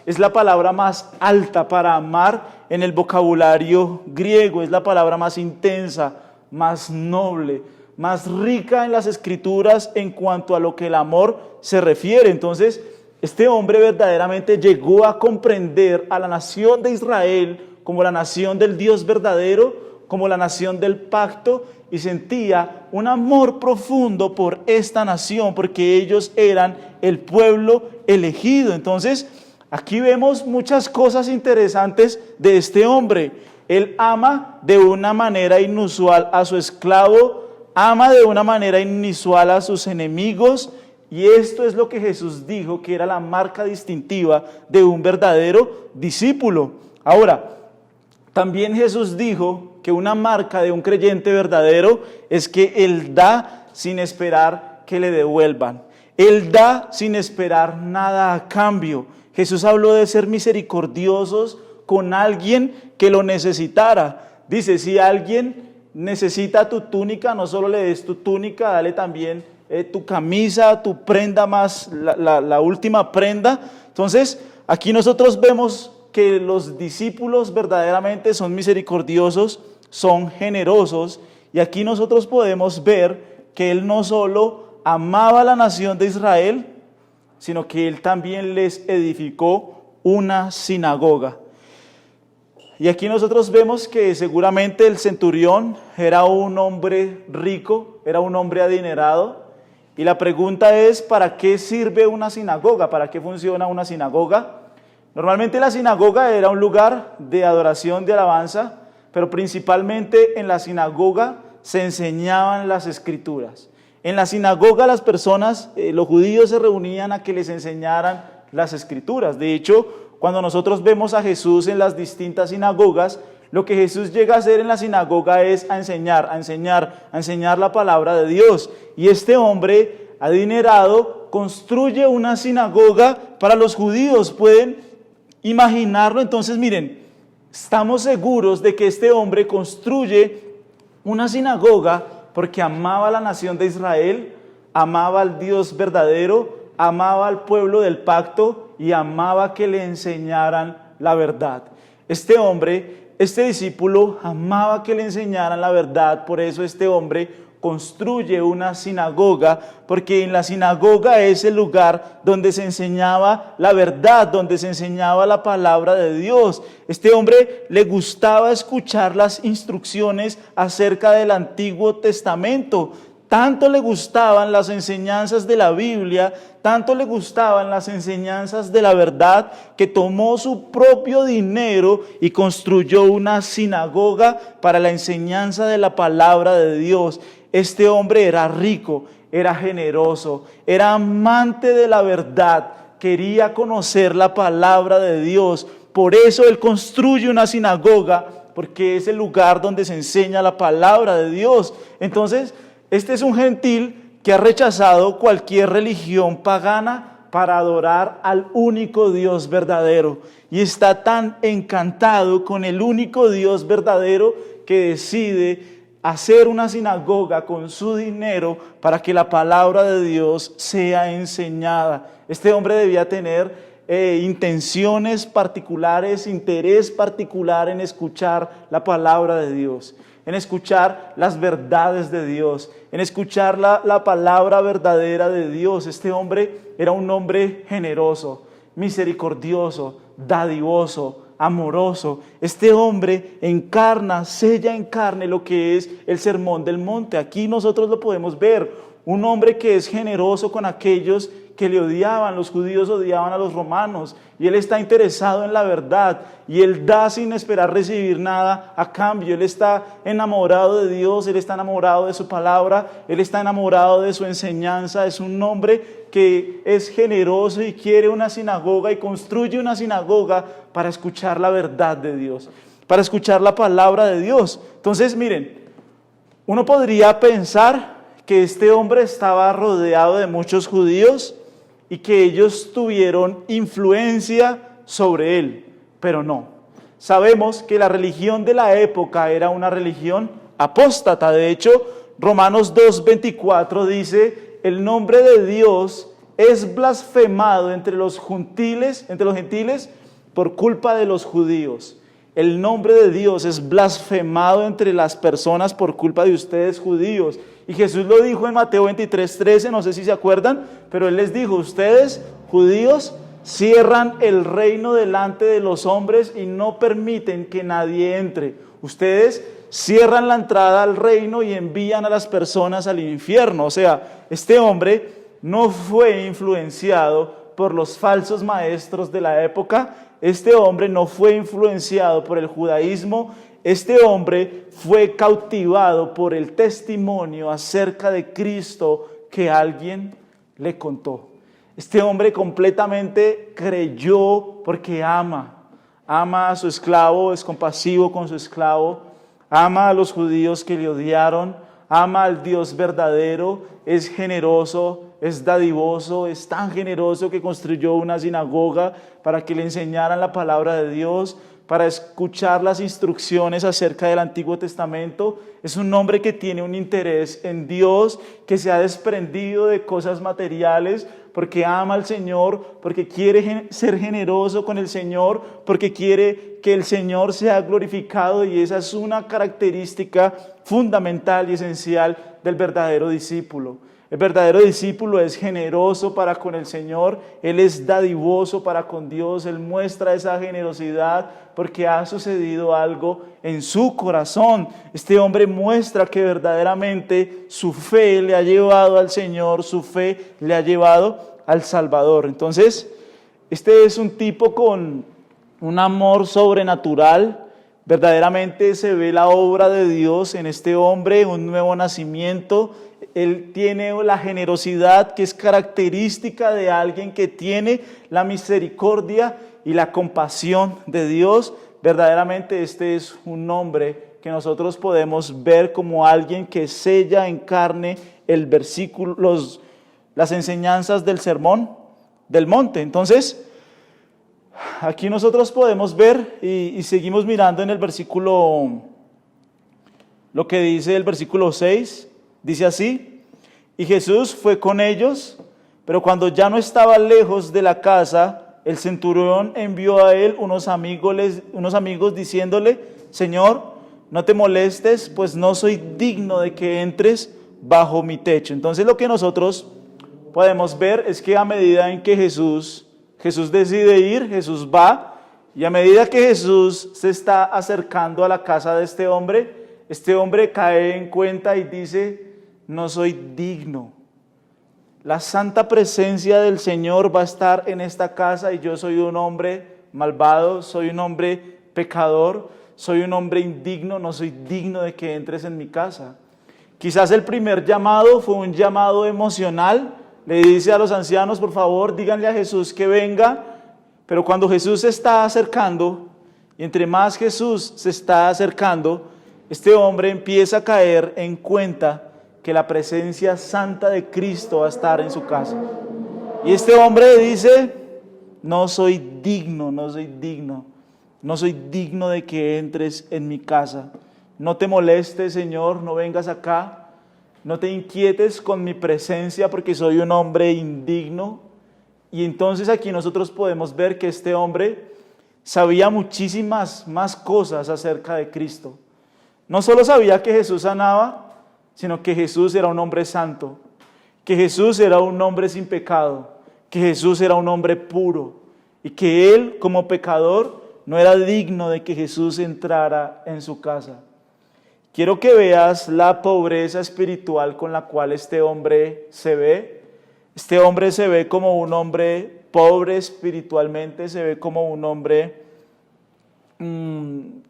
es la palabra más alta para amar en el vocabulario griego, es la palabra más intensa, más noble, más rica en las escrituras en cuanto a lo que el amor se refiere. Entonces, este hombre verdaderamente llegó a comprender a la nación de Israel como la nación del Dios verdadero, como la nación del pacto, y sentía un amor profundo por esta nación, porque ellos eran el pueblo elegido. Entonces, aquí vemos muchas cosas interesantes de este hombre. Él ama de una manera inusual a su esclavo, ama de una manera inusual a sus enemigos, y esto es lo que Jesús dijo que era la marca distintiva de un verdadero discípulo. Ahora, también Jesús dijo que una marca de un creyente verdadero es que Él da sin esperar que le devuelvan. Él da sin esperar nada a cambio. Jesús habló de ser misericordiosos con alguien que lo necesitara. Dice, si alguien necesita tu túnica, no solo le des tu túnica, dale también tu camisa, tu prenda más, la última prenda. Entonces, aquí nosotros vemos que los discípulos verdaderamente son misericordiosos, son generosos, y aquí nosotros podemos ver que Él no solo amaba a la nación de Israel, sino que Él también les edificó una sinagoga. Y aquí nosotros vemos que seguramente el centurión era un hombre rico, era un hombre adinerado, y la pregunta es, ¿para qué sirve una sinagoga? ¿Para qué funciona una sinagoga? Normalmente la sinagoga era un lugar de adoración, de alabanza, pero principalmente en la sinagoga se enseñaban las escrituras. En la sinagoga las personas, los judíos se reunían a que les enseñaran las escrituras. De hecho, cuando nosotros vemos a Jesús en las distintas sinagogas, lo que Jesús llega a hacer en la sinagoga es a enseñar la palabra de Dios. Y este hombre adinerado construye una sinagoga para los judíos. ¿Pueden imaginarlo? Entonces, miren, estamos seguros de que este hombre construye una sinagoga porque amaba a la nación de Israel, amaba al Dios verdadero, amaba al pueblo del pacto y amaba que le enseñaran la verdad. Este hombre, este discípulo, amaba que le enseñaran la verdad. Por eso este hombre construye una sinagoga, porque en la sinagoga es el lugar donde se enseñaba la verdad, donde se enseñaba la palabra de Dios. Este hombre le gustaba escuchar las instrucciones acerca del Antiguo Testamento. Tanto le gustaban las enseñanzas de la Biblia, tanto le gustaban las enseñanzas de la verdad, que tomó su propio dinero y construyó una sinagoga para la enseñanza de la palabra de Dios. Este hombre era rico, era generoso, era amante de la verdad, quería conocer la palabra de Dios. Por eso él construye una sinagoga, porque es el lugar donde se enseña la palabra de Dios. Entonces, este es un gentil que ha rechazado cualquier religión pagana para adorar al único Dios verdadero. Y está tan encantado con el único Dios verdadero que decide hacer una sinagoga con su dinero para que la palabra de Dios sea enseñada. Este hombre debía tener intenciones particulares, interés particular en escuchar la palabra de Dios, en escuchar las verdades de Dios, en escuchar la palabra verdadera de Dios. Este hombre era un hombre generoso, misericordioso, dadivoso, amoroso. Este hombre sella en carne lo que es el Sermón del Monte. Aquí nosotros lo podemos ver, un hombre que es generoso con aquellos que le odiaban. Los judíos odiaban a los romanos y él está interesado en la verdad y él da sin esperar recibir nada a cambio. Él está enamorado de Dios, él está enamorado de su palabra, él está enamorado de su enseñanza. Es un hombre que es generoso y quiere una sinagoga y construye una sinagoga para escuchar la verdad de Dios, para escuchar la palabra de Dios. Entonces, miren, uno podría pensar que este hombre estaba rodeado de muchos judíos y que ellos tuvieron influencia sobre él, pero no. Sabemos que la religión de la época era una religión apóstata. De hecho, Romanos 2:24 dice: el nombre de Dios es blasfemado entre los gentiles por culpa de los judíos. El nombre de Dios es blasfemado entre las personas por culpa de ustedes judíos. Y Jesús lo dijo en Mateo 23:13, no sé si se acuerdan, pero Él les dijo: ustedes, judíos, cierran el reino delante de los hombres y no permiten que nadie entre. Ustedes cierran la entrada al reino y envían a las personas al infierno. O sea, este hombre no fue influenciado por los falsos maestros de la época. Este hombre no fue influenciado por el judaísmo. Este hombre fue cautivado por el testimonio acerca de Cristo que alguien le contó. Este hombre completamente creyó porque ama a su esclavo, es compasivo con su esclavo, ama a los judíos que le odiaron, ama al Dios verdadero, es generoso, es dadivoso, es tan generoso que construyó una sinagoga para que le enseñaran la palabra de Dios, para escuchar las instrucciones acerca del Antiguo Testamento. Es un hombre que tiene un interés en Dios, que se ha desprendido de cosas materiales, porque ama al Señor, porque quiere ser generoso con el Señor, porque quiere que el Señor sea glorificado, y esa es una característica fundamental y esencial del verdadero discípulo. El verdadero discípulo es generoso para con el Señor, él es dadivoso para con Dios, él muestra esa generosidad porque ha sucedido algo en su corazón. Este hombre muestra que verdaderamente su fe le ha llevado al Señor, su fe le ha llevado al Salvador. Entonces, este es un tipo con un amor sobrenatural. Verdaderamente se ve la obra de Dios en este hombre, un nuevo nacimiento. Él tiene la generosidad que es característica de alguien que tiene la misericordia y la compasión de Dios. Verdaderamente este es un hombre que nosotros podemos ver como alguien que sella en carne el versículo, las enseñanzas del Sermón del Monte. Entonces, aquí nosotros podemos ver y seguimos mirando en el versículo, lo que dice el versículo 6. Dice así: y Jesús fue con ellos, pero cuando ya no estaba lejos de la casa, el centurión envió a él unos amigos diciéndole: Señor, no te molestes, pues no soy digno de que entres bajo mi techo. Entonces lo que nosotros podemos ver es que a medida en que Jesús decide ir, Jesús va, y a medida que Jesús se está acercando a la casa de este hombre cae en cuenta y dice: no soy digno. La santa presencia del Señor va a estar en esta casa y yo soy un hombre malvado, soy un hombre pecador, soy un hombre indigno, no soy digno de que entres en mi casa. Quizás el primer llamado fue un llamado emocional. Le dice a los ancianos: por favor, díganle a Jesús que venga. Pero cuando Jesús se está acercando, y entre más Jesús se está acercando, este hombre empieza a caer en cuenta que la presencia santa de Cristo va a estar en su casa. Y este hombre dice: no soy digno, no soy digno, no soy digno de que entres en mi casa. No te molestes, Señor, no vengas acá, no te inquietes con mi presencia porque soy un hombre indigno. Y entonces aquí nosotros podemos ver que este hombre sabía muchísimas más cosas acerca de Cristo. No solo sabía que Jesús sanaba, sino que Jesús era un hombre santo, que Jesús era un hombre sin pecado, que Jesús era un hombre puro y que él como pecador no era digno de que Jesús entrara en su casa. Quiero que veas la pobreza espiritual con la cual este hombre se ve. Este hombre se ve como un hombre pobre espiritualmente, se ve como un hombre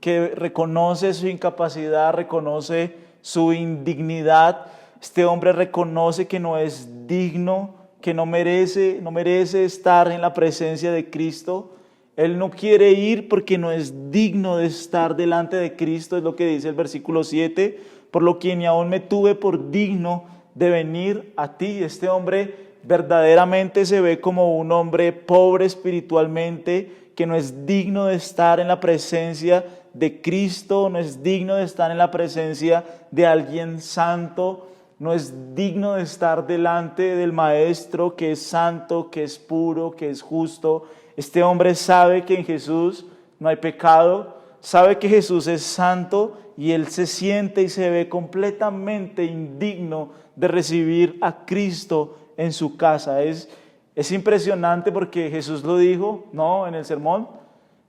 que reconoce su incapacidad, reconoce su indignidad. Este hombre reconoce que no es digno, que no merece estar en la presencia de Cristo. Él no quiere ir porque no es digno de estar delante de Cristo, es lo que dice el versículo 7, por lo que ni aún me tuve por digno de venir a ti. Este hombre verdaderamente se ve como un hombre pobre espiritualmente, que no es digno de estar en la presencia de Cristo, no es digno de estar en la presencia de alguien santo, no es digno de estar delante del Maestro que es santo, que es puro, que es justo. Este hombre sabe que en Jesús no hay pecado, sabe que Jesús es santo y él se siente y se ve completamente indigno de recibir a Cristo en su casa. Es impresionante porque Jesús lo dijo, ¿no?, en el sermón: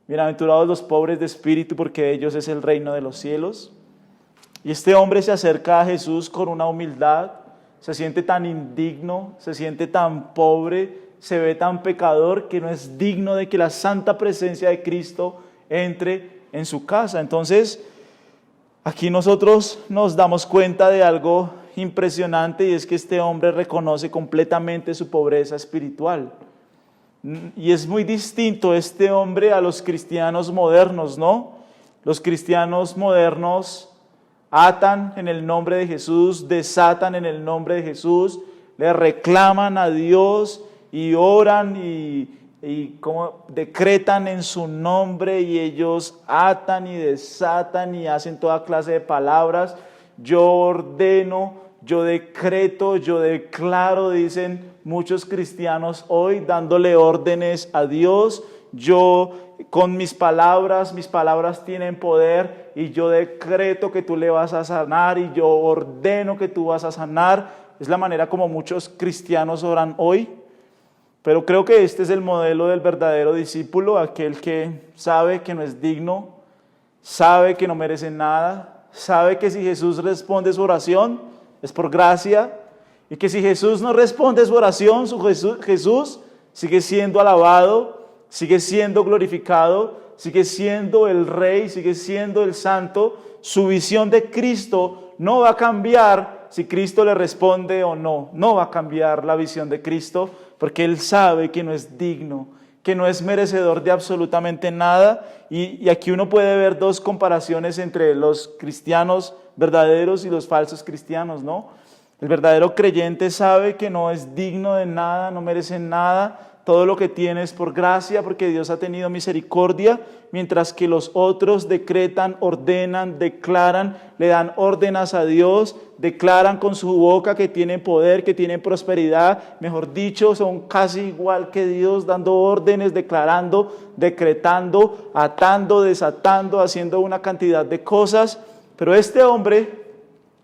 bienaventurados los pobres de espíritu, porque de ellos es el reino de los cielos. Y este hombre se acerca a Jesús con una humildad, se siente tan indigno, se siente tan pobre, se ve tan pecador que no es digno de que la santa presencia de Cristo entre en su casa. Entonces, aquí nosotros nos damos cuenta de algo impresionante, y es que este hombre reconoce completamente su pobreza espiritual. Y es muy distinto este hombre a los cristianos modernos, ¿no? Los cristianos modernos atan en el nombre de Jesús, desatan en el nombre de Jesús, le reclaman a Dios y oran y como decretan en su nombre, y ellos atan y desatan y hacen toda clase de palabras. Yo ordeno, yo decreto, yo declaro, dicen muchos cristianos hoy, dándole órdenes a Dios. Yo con mis palabras tienen poder, y yo decreto que tú le vas a sanar, y yo ordeno que tú vas a sanar. Es la manera como muchos cristianos oran hoy. Pero creo que este es el modelo del verdadero discípulo, aquel que sabe que no es digno, sabe que no merece nada, sabe que si Jesús responde su oración es por gracia, y que si Jesús no responde su oración, Jesús sigue siendo alabado, sigue siendo glorificado, sigue siendo el Rey, sigue siendo el Santo. Su visión de Cristo no va a cambiar si Cristo le responde o no. No va a cambiar la visión de Cristo, porque Él sabe que no es digno, que no es merecedor de absolutamente nada. Y aquí uno puede ver dos comparaciones entre los cristianos verdaderos y los falsos cristianos, ¿no? El verdadero creyente sabe que no es digno de nada, no merece nada. Todo lo que tiene es por gracia, porque Dios ha tenido misericordia, mientras que los otros decretan, ordenan, declaran, le dan órdenes a Dios, declaran con su boca que tienen poder, que tienen prosperidad. Mejor dicho, son casi igual que Dios, dando órdenes, declarando, decretando, atando, desatando, haciendo una cantidad de cosas. Pero este hombre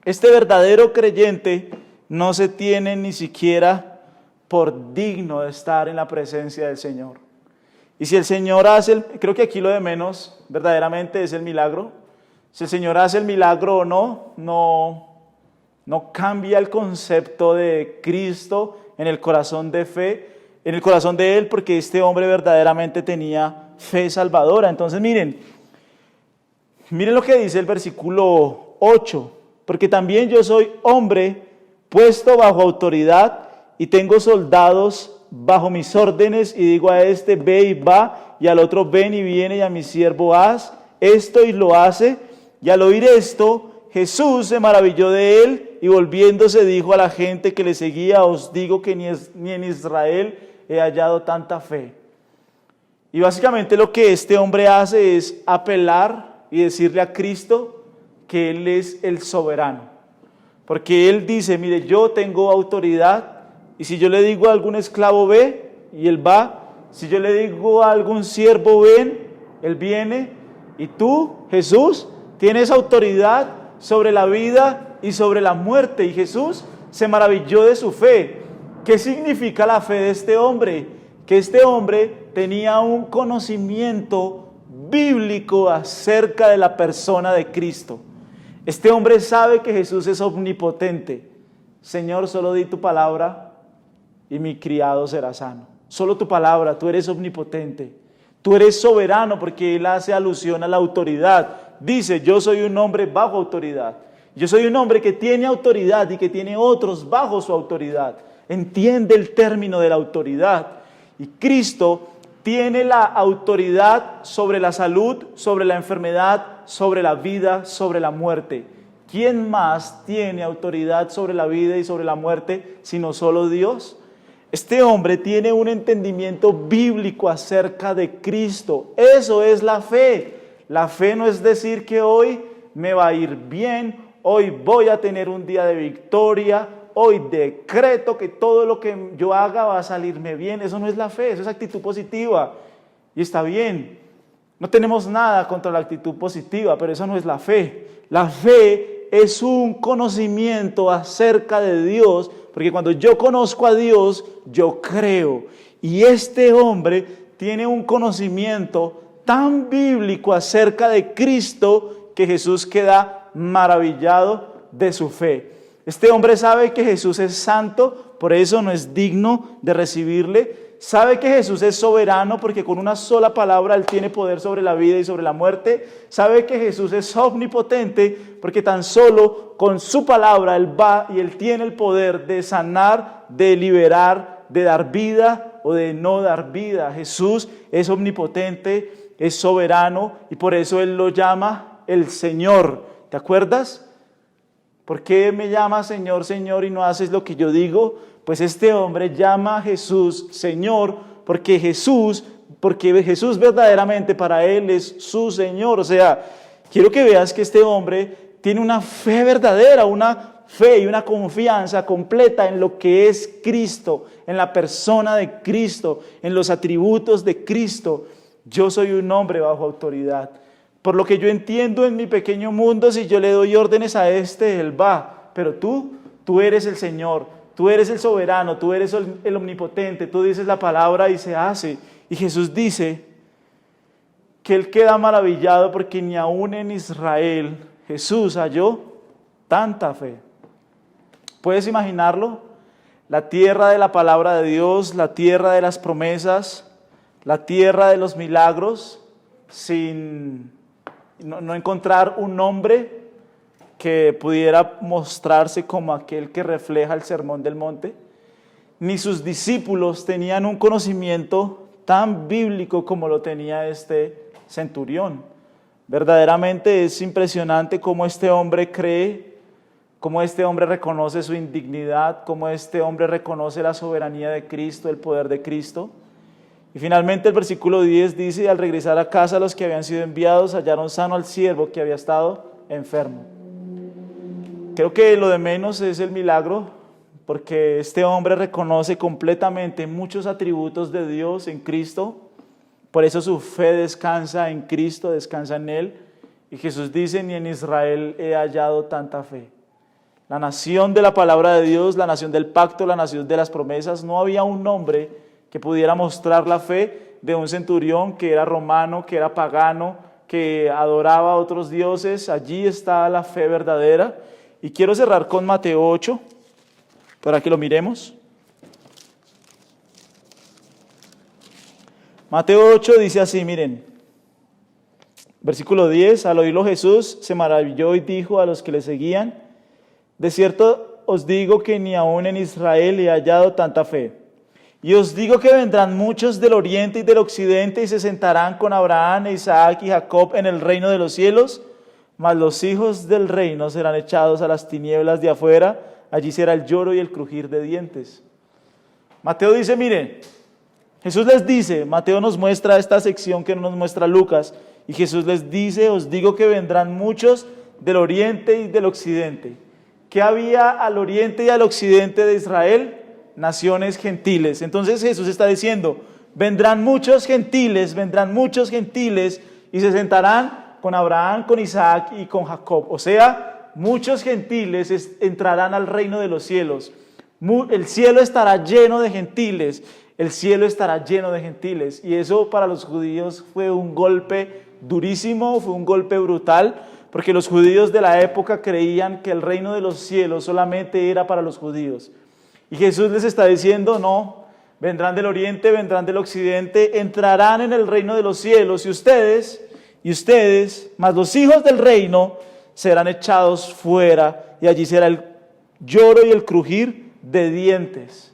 Este verdadero creyente no se tiene ni siquiera por digno de estar en la presencia del Señor. Y si el Señor hace, creo que aquí lo de menos verdaderamente es el milagro. Si el Señor hace el milagro o no cambia el concepto de Cristo en el corazón de fe, en el corazón de Él, porque este hombre verdaderamente tenía fe salvadora. Entonces miren lo que dice el versículo 8. Porque también yo soy hombre puesto bajo autoridad y tengo soldados bajo mis órdenes, y digo a este ve y va, y al otro ven y viene, y a mi siervo haz esto y lo hace. Y al oír esto, Jesús se maravilló de él, y volviéndose dijo a la gente que le seguía: os digo que ni en Israel he hallado tanta fe. Y básicamente lo que este hombre hace es apelar y decirle a Cristo que Él es el soberano. Porque Él dice: mire, yo tengo autoridad, y si yo le digo a algún esclavo ve, y él va. Si yo le digo a algún siervo ven, él viene. Y tú, Jesús, tienes autoridad sobre la vida y sobre la muerte. Y Jesús se maravilló de su fe. ¿Qué significa la fe de este hombre? Que este hombre tenía un conocimiento bíblico acerca de la persona de Cristo. Este hombre sabe que Jesús es omnipotente. Señor, solo di tu palabra y mi criado será sano. Solo tu palabra, tú eres omnipotente. Tú eres soberano, porque él hace alusión a la autoridad. Dice: yo soy un hombre bajo autoridad. Yo soy un hombre que tiene autoridad y que tiene otros bajo su autoridad. Entiende el término de la autoridad. Y Cristo tiene la autoridad sobre la salud, sobre la enfermedad, sobre la vida, sobre la muerte. ¿Quién más tiene autoridad sobre la vida y sobre la muerte sino solo Dios? Este hombre tiene un entendimiento bíblico acerca de Cristo. Eso es la fe. La fe no es decir que hoy me va a ir bien, hoy voy a tener un día de victoria, hoy decreto que todo lo que yo haga va a salirme bien. Eso no es la fe, eso es actitud positiva. Y está bien. No tenemos nada contra la actitud positiva, pero eso no es la fe. La fe es un conocimiento acerca de Dios, porque cuando yo conozco a Dios, yo creo. Y este hombre tiene un conocimiento tan bíblico acerca de Cristo que Jesús queda maravillado de su fe. Este hombre sabe que Jesús es santo, por eso no es digno de recibirle. Sabe que Jesús es soberano, porque con una sola palabra Él tiene poder sobre la vida y sobre la muerte. Sabe que Jesús es omnipotente, porque tan solo con su palabra Él va y Él tiene el poder de sanar, de liberar, de dar vida o de no dar vida. Jesús es omnipotente, es soberano, y por eso Él lo llama el Señor. ¿Te acuerdas? ¿Por qué me llamas Señor, Señor, y no haces lo que yo digo? Pues este hombre llama a Jesús Señor porque Jesús verdaderamente para él es su Señor. O sea, quiero que veas que este hombre tiene una fe verdadera, una fe y una confianza completa en lo que es Cristo, en la persona de Cristo, en los atributos de Cristo. Yo soy un hombre bajo autoridad. Por lo que yo entiendo en mi pequeño mundo, si yo le doy órdenes a él va. Pero tú eres el Señor. Tú eres el soberano, tú eres el omnipotente, tú dices la palabra y se hace. Y Jesús dice que Él queda maravillado porque ni aún en Israel Jesús halló tanta fe. ¿Puedes imaginarlo? La tierra de la palabra de Dios, la tierra de las promesas, la tierra de los milagros, sin no encontrar un hombre que pudiera mostrarse como aquel que refleja el Sermón del Monte. Ni sus discípulos tenían un conocimiento tan bíblico como lo tenía este centurión. Verdaderamente es impresionante cómo este hombre cree, cómo este hombre reconoce su indignidad, cómo este hombre reconoce la soberanía de Cristo, el poder de Cristo. Y finalmente el versículo 10 dice: al regresar a casa los que habían sido enviados hallaron sano al siervo que había estado enfermo. Creo que lo de menos es el milagro, porque este hombre reconoce completamente muchos atributos de Dios en Cristo. Por eso su fe descansa en Cristo, descansa en Él. Y Jesús dice: ni en Israel he hallado tanta fe. la nación de la palabra de Dios, la nación del pacto, la nación de las promesas. No había un hombre que pudiera mostrar la fe de un centurión que era romano, que era pagano, que adoraba a otros dioses. Allí está la fe verdadera. Y quiero cerrar con Mateo 8, para que lo miremos. Mateo 8 dice así, miren, versículo 10, al oírlo Jesús se maravilló y dijo a los que le seguían, de cierto os digo que ni aun en Israel he hallado tanta fe. Y os digo que vendrán muchos del oriente y del occidente y se sentarán con Abraham, Isaac y Jacob en el reino de los cielos, mas los hijos del reino serán echados a las tinieblas de afuera, allí será el lloro y el crujir de dientes. Mateo dice, miren, Jesús les dice, Mateo nos muestra esta sección que no nos muestra Lucas, y Jesús les dice, os digo que vendrán muchos del oriente y del occidente. ¿Qué había al oriente y al occidente de Israel? Naciones gentiles. Entonces Jesús está diciendo, vendrán muchos gentiles y se sentarán con Abraham, con Isaac y con Jacob. O sea, muchos gentiles entrarán al reino de los cielos. El cielo estará lleno de gentiles. El cielo estará lleno de gentiles. Y eso para los judíos fue un golpe durísimo, fue un golpe brutal, porque los judíos de la época creían que el reino de los cielos solamente era para los judíos. Y Jesús les está diciendo, no, vendrán del oriente, vendrán del occidente, entrarán en el reino de los cielos, y ustedes, más los hijos del reino, serán echados fuera, y allí será el lloro y el crujir de dientes.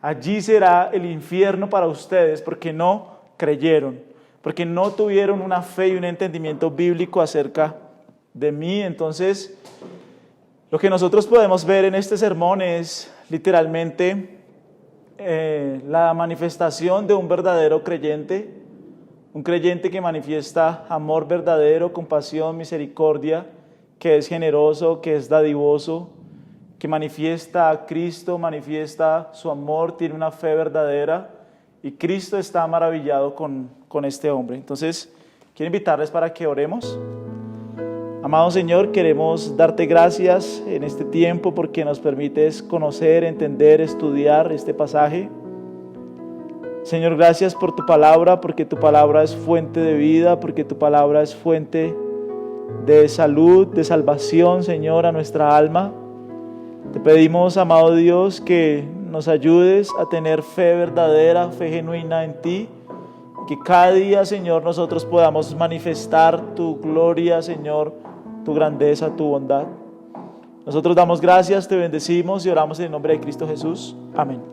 Allí será el infierno para ustedes, porque no creyeron, porque no tuvieron una fe y un entendimiento bíblico acerca de mí. Entonces, lo que nosotros podemos ver en este sermón es literalmente la manifestación de un verdadero creyente, un creyente que manifiesta amor verdadero, compasión, misericordia, que es generoso, que es dadivoso, que manifiesta a Cristo, manifiesta su amor, tiene una fe verdadera, y Cristo está maravillado con este hombre. Entonces, quiero invitarles para que oremos. Amado Señor, queremos darte gracias en este tiempo porque nos permites conocer, entender, estudiar este pasaje. Señor, gracias por tu palabra, porque tu palabra es fuente de vida, porque tu palabra es fuente de salud, de salvación, Señor, a nuestra alma. Te pedimos, amado Dios, que nos ayudes a tener fe verdadera, fe genuina en ti, que cada día, Señor, nosotros podamos manifestar tu gloria, Señor, tu grandeza, tu bondad. Nosotros damos gracias, te bendecimos y oramos en el nombre de Cristo Jesús. Amén.